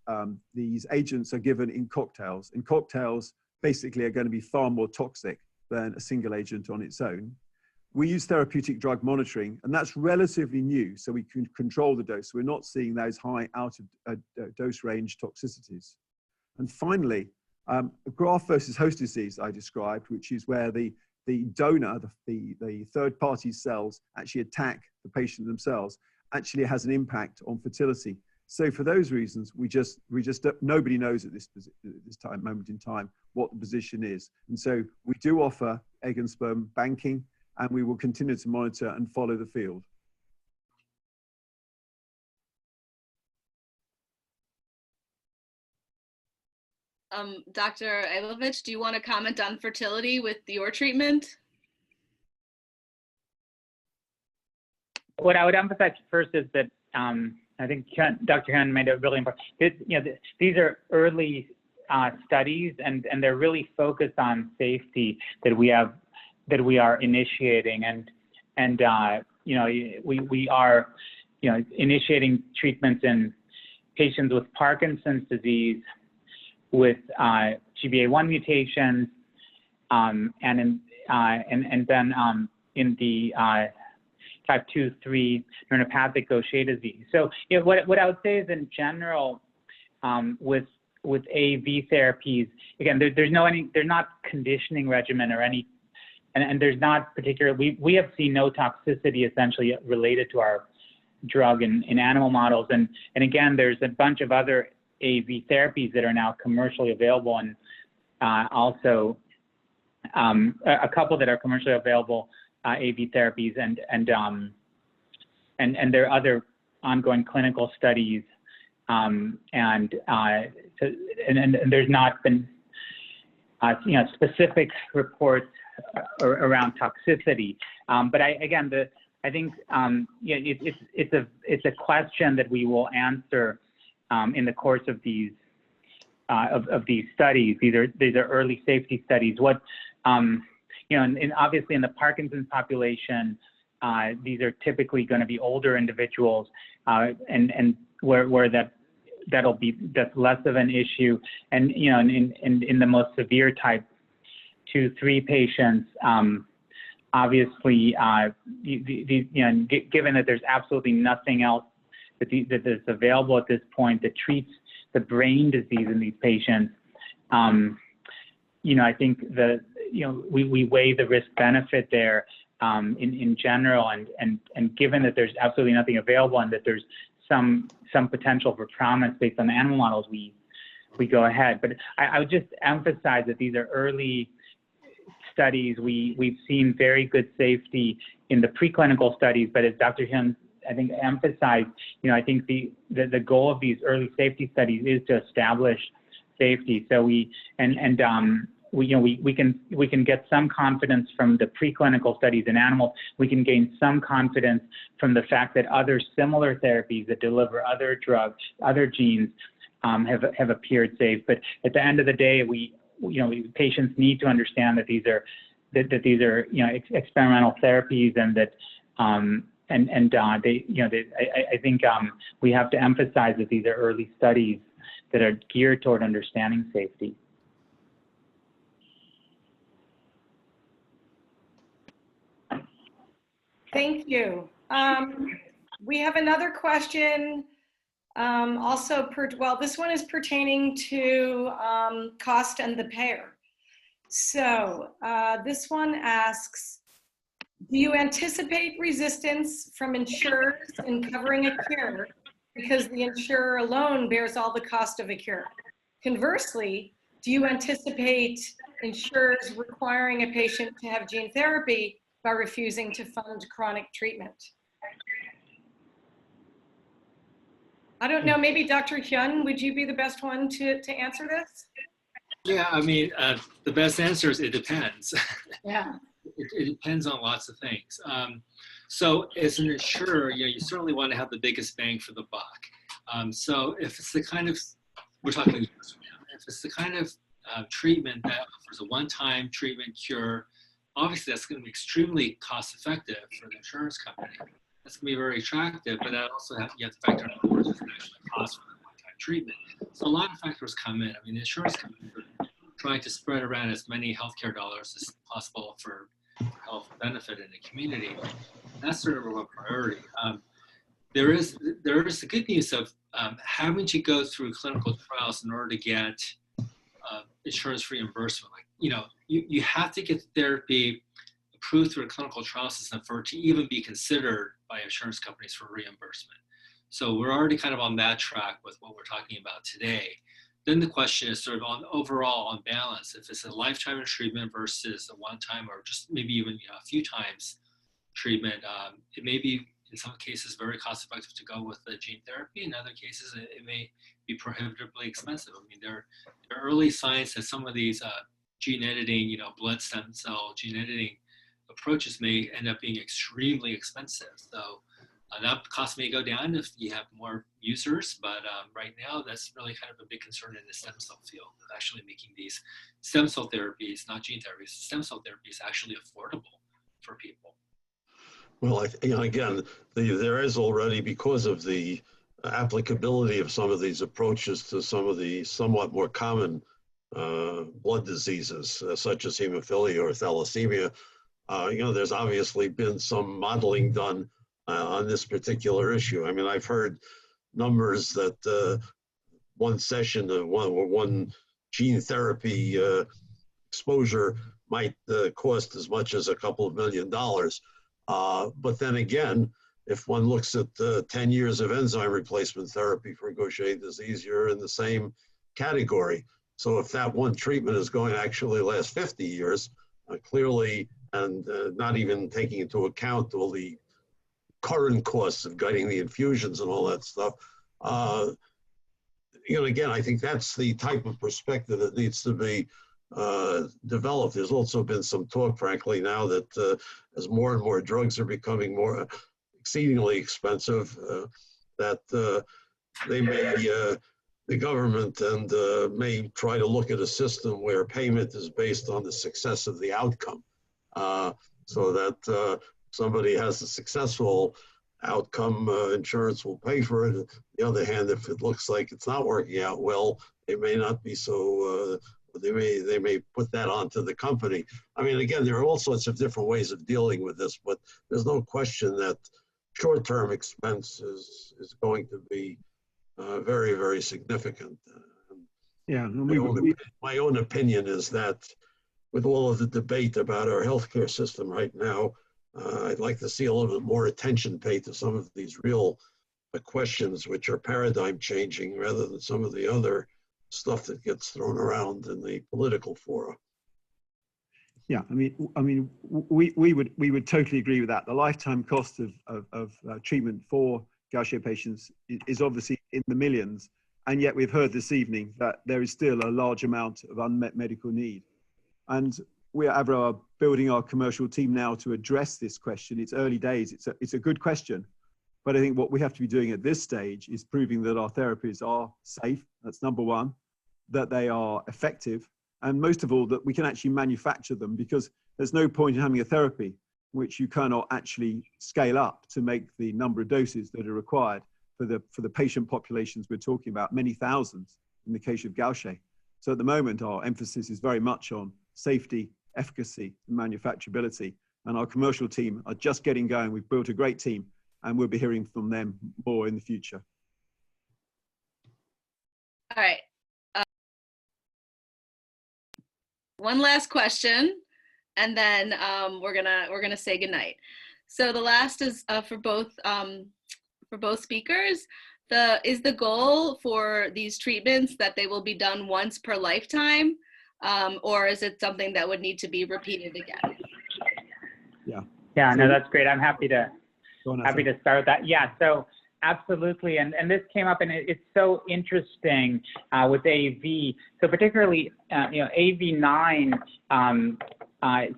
these agents are given in cocktails, and cocktails basically are going to be far more toxic than a single agent on its own. We use therapeutic drug monitoring, and that's relatively new, so we can control the dose. We're not seeing those high out of dose range toxicities. And finally, graft versus host disease I described, which is where the donor, the third party cells actually attack the patient themselves, actually has an impact on fertility. So for those reasons, nobody knows at this moment in time what the position is. And so we do offer egg and sperm banking, and we will continue to monitor and follow the field.
Dr. Ailovich, do you want to comment on fertility with your treatment?
What I would emphasize first is that I think Dr. Hen made a really important. These are early studies, and they're really focused on safety that we are initiating, and we are initiating treatments in patients with Parkinson's disease, with GBA1 mutations, and then in the type 2/3 neuropathic Gaucher disease. So what I would say is, in general, with AAV therapies, again, there's not conditioning regimen or any, and there's not particularly, we have seen no toxicity essentially related to our drug in animal models. And again, there's a bunch of other AAV therapies that are now commercially available, and also a couple that are commercially available AAV therapies, and there are other ongoing clinical studies, and there's not been specific reports around toxicity. But I think it's a question that we will answer in the course of these studies. These are early safety studies. What and obviously in the Parkinson's population, these are typically going to be older individuals, and where that's less of an issue. And in the most severe type 2/3 patients, obviously, given that there's absolutely nothing else that is available at this point that treats the brain disease in these patients, I think we weigh the risk benefit there in general, and given that there's absolutely nothing available and that there's some potential for promise based on the animal models, we go ahead. But I would just emphasize that these are early studies. We've seen very good safety in the preclinical studies, but as Dr. Hyun, I think, emphasized, I think the goal of these early safety studies is to establish safety. So we can get some confidence from the preclinical studies in animals. We can gain some confidence from the fact that other similar therapies that deliver other drugs, other genes, have appeared safe. But at the end of the day, patients need to understand that these are experimental therapies, and that I think we have to emphasize that these are early studies that are geared toward understanding safety.
Thank you. We have another question. Well, this one is pertaining to cost and the payer. So this one asks, do you anticipate resistance from insurers in covering a cure because the insurer alone bears all the cost of a cure? Conversely, do you anticipate insurers requiring a patient to have gene therapy by refusing to fund chronic treatment? I don't know, maybe Dr. Hyun, would you be the best one to answer this?
Yeah, I mean, the best answer is it depends.
Yeah.
It depends on lots of things. So as an insurer, you certainly want to have the biggest bang for the buck. So if it's the kind of, we're talking years from now, if it's the kind of treatment that offers a one-time treatment cure, obviously that's going to be extremely cost effective for the insurance company. That's going to be very attractive, but that also you have to factor in, of course, the actual cost for the one-time treatment. So a lot of factors come in. I mean, the insurance companies are trying to spread around as many healthcare dollars as possible for health benefit in the community. That's sort of a priority. There is the good news of having to go through clinical trials in order to get insurance reimbursement. Like, you have to get the therapy approved through a clinical trial system for it to even be considered by insurance companies for reimbursement. So we're already kind of on that track with what we're talking about today. Then the question is sort of on overall on balance, if it's a lifetime of treatment versus a one-time or just maybe even a few times treatment, it may be in some cases very cost effective to go with the gene therapy. In other cases, it may be prohibitively expensive. I mean, there are early signs that some of these gene editing, blood stem cell gene editing approaches may end up being extremely expensive. So that cost may go down if you have more users, but right now that's really kind of a big concern in the stem cell field of actually making these stem cell therapies, not gene therapies, stem cell therapies actually affordable for people.
Well, again, there is already, because of the applicability of some of these approaches to some of the somewhat more common blood diseases, such as hemophilia or thalassemia, there's obviously been some modeling done on this particular issue. I mean, I've heard numbers that one session of one gene therapy exposure might cost as much as a couple of $1 million. But then again, if one looks at 10 years of enzyme replacement therapy for Gaucher disease, you're in the same category. So if that one treatment is going to actually last 50 years, clearly, and not even taking into account all the current costs of getting the infusions and all that stuff, again, I think that's the type of perspective that needs to be developed. There's also been some talk, frankly, now that as more and more drugs are becoming more exceedingly expensive, that they may, the government may try to look at a system where payment is based on the success of the outcome, so that somebody has a successful outcome, insurance will pay for it. On the other hand, if it looks like it's not working out well, they may not be so, they may put that onto the company. I mean, again, there are all sorts of different ways of dealing with this, but there's no question that short-term expense is going to be very, very significant.
Yeah,
my own opinion is that with all of the debate about our healthcare system right now, I'd like to see a little bit more attention paid to some of these real questions which are paradigm changing rather than some of the other stuff that gets thrown around in the political fora.
Yeah, I mean, we would totally agree with that. The lifetime cost of treatment for Gaucher patients is obviously in the millions, and yet we've heard this evening that there is still a large amount of unmet medical need. And we are building our commercial team now to address this question. It's early days. It's a good question, but I think what we have to be doing at this stage is proving that our therapies are safe. That's number one, that they are effective, and most of all, that we can actually manufacture them, because there's no point in having a therapy which you cannot actually scale up to make the number of doses that are required for the patient populations we're talking about, many thousands in the case of Gaucher. So at the moment, our emphasis is very much on safety, efficacy, and manufacturability. And our commercial team are just getting going. We've built a great team, and we'll be hearing from them more in the future.
All right. One last question, and then we're gonna say goodnight. So the last is for both speakers. Is the goal for these treatments that they will be done once per lifetime, or is it something that would need to be repeated again?
Yeah, no, that's great. I'm happy to start with that. Yeah, so absolutely, and this came up, and it's so interesting with AAV. So particularly, AAV9.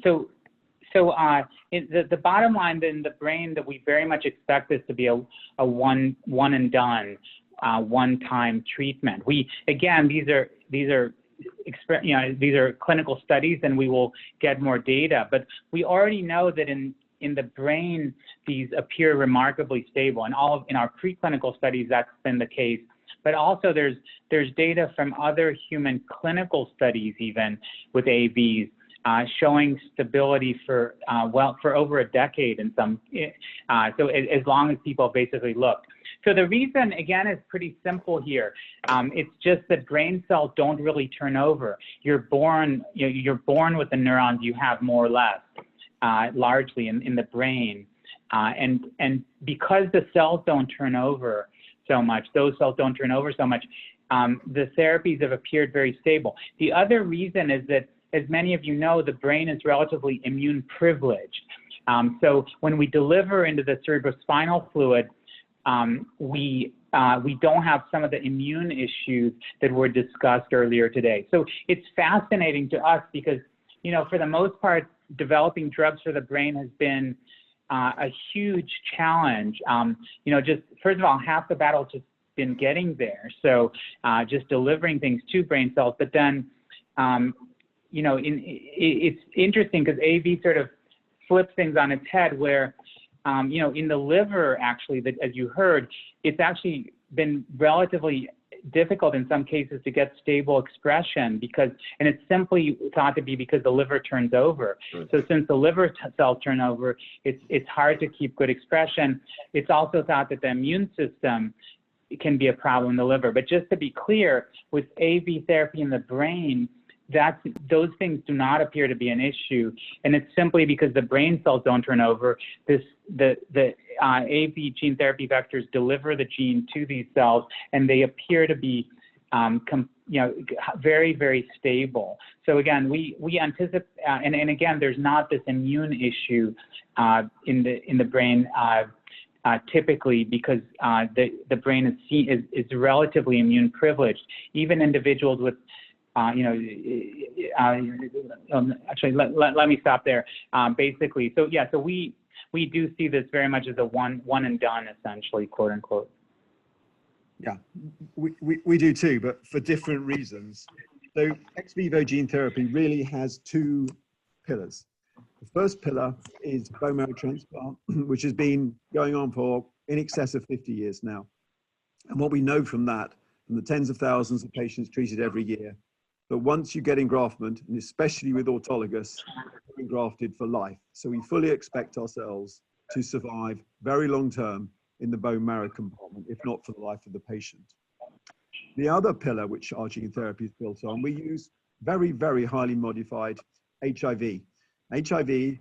The bottom line in the brain that we very much expect this to be a one and done, one-time treatment. These are clinical studies, and we will get more data. But we already know that in the brain, these appear remarkably stable. And in our preclinical studies, that's been the case. But also there's data from other human clinical studies, even with AAVs, showing stability for over a decade in some, so as long as people basically look. So the reason, again, is pretty simple here. It's just that brain cells don't really turn over. You're born with the neurons you have, more or less, largely in the brain. And because the cells don't turn over so much, those cells don't turn over so much, the therapies have appeared very stable. The other reason is that, as many of you know, the brain is relatively immune privileged. So when we deliver into the cerebrospinal fluid, we don't have some of the immune issues that were discussed earlier today. So it's fascinating to us because, for the most part, developing drugs for the brain has been a huge challenge. Just first of all, half the battle just been getting there. So just delivering things to brain cells, but then, it's interesting because AAV sort of flips things on its head where, in the liver, actually, as you heard, it's actually been relatively difficult in some cases to get stable expression and it's simply thought to be because the liver turns over. Right. So since the liver cells turn over, it's hard to keep good expression. It's also thought that the immune system can be a problem in the liver. But just to be clear, with AAV therapy in the brain, those things do not appear to be an issue, and it's simply because the brain cells don't turn over. The AAV gene therapy vectors deliver the gene to these cells, and they appear to be, very, very stable. So again, we anticipate, and again, there's not this immune issue in the brain. Typically, because the brain is relatively immune privileged. Even individuals with actually, let me stop there. Basically, so yeah, so we do see this very much as a one and done, essentially, quote unquote.
Yeah, we do too, but for different reasons. So ex vivo gene therapy really has two pillars. The first pillar is bone marrow transplant, which has been going on for in excess of 50 years now. And what we know from that, from the tens of thousands of patients treated every year, that once you get engraftment, and especially with autologous, you're engrafted for life. So we fully expect ourselves to survive very long term in the bone marrow compartment, if not for the life of the patient. The other pillar, which our gene therapy is built on, we use very, very highly modified HIV. HIV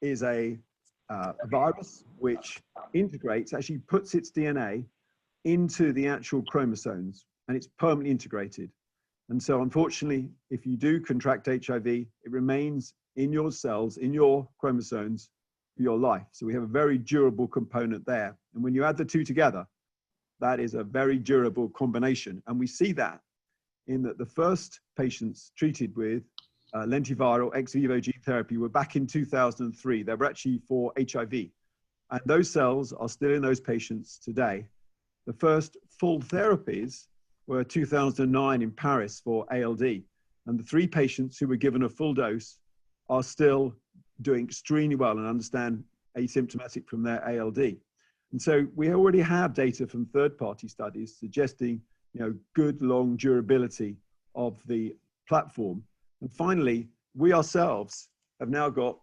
is a virus which integrates, actually puts its DNA into the actual chromosomes, and it's permanently integrated. And so unfortunately, if you do contract HIV, it remains in your cells, in your chromosomes for your life. So we have a very durable component there. And when you add the two together, that is a very durable combination. And we see that in that the first patients treated with lentiviral ex vivo gene therapy were back in 2003. They were actually for HIV. And those cells are still in those patients today. The first full therapies were 2009 in Paris for ALD. And the 3 patients who were given a full dose are still doing extremely well and understand asymptomatic from their ALD. And so we already have data from third-party studies suggesting, good long durability of the platform. And finally, we ourselves have now got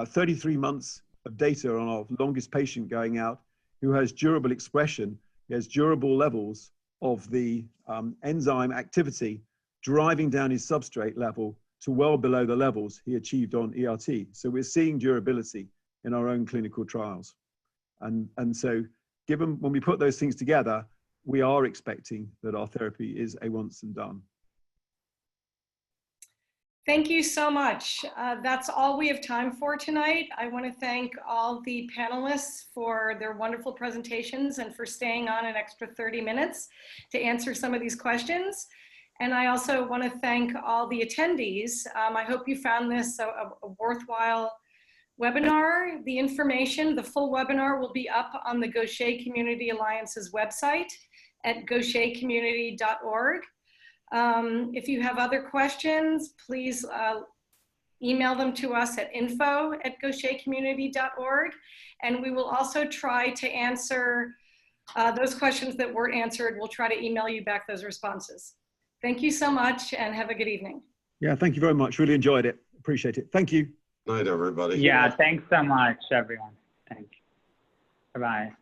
33 months of data on our longest patient going out who has durable expression, he has durable levels of the enzyme activity driving down his substrate level to well below the levels he achieved on ERT. So we're seeing durability in our own clinical trials. And so given when we put those things together, we are expecting that our therapy is a once and done.
Thank you so much. That's all we have time for tonight. I want to thank all the panelists for their wonderful presentations and for staying on an extra 30 minutes to answer some of these questions. And I also want to thank all the attendees. I hope you found this a worthwhile webinar. The information, the full webinar will be up on the Gaucher Community Alliance's website at gauchercommunity.org. If you have other questions, please email them to us at info@gauchercommunity.org. And we will also try to answer those questions that weren't answered. We'll try to email you back those responses. Thank you so much and have a good evening.
Yeah, thank you very much. Really enjoyed it. Appreciate it. Thank you.
Night, everybody.
Yeah, thanks so much, everyone. Thank you. Bye-bye.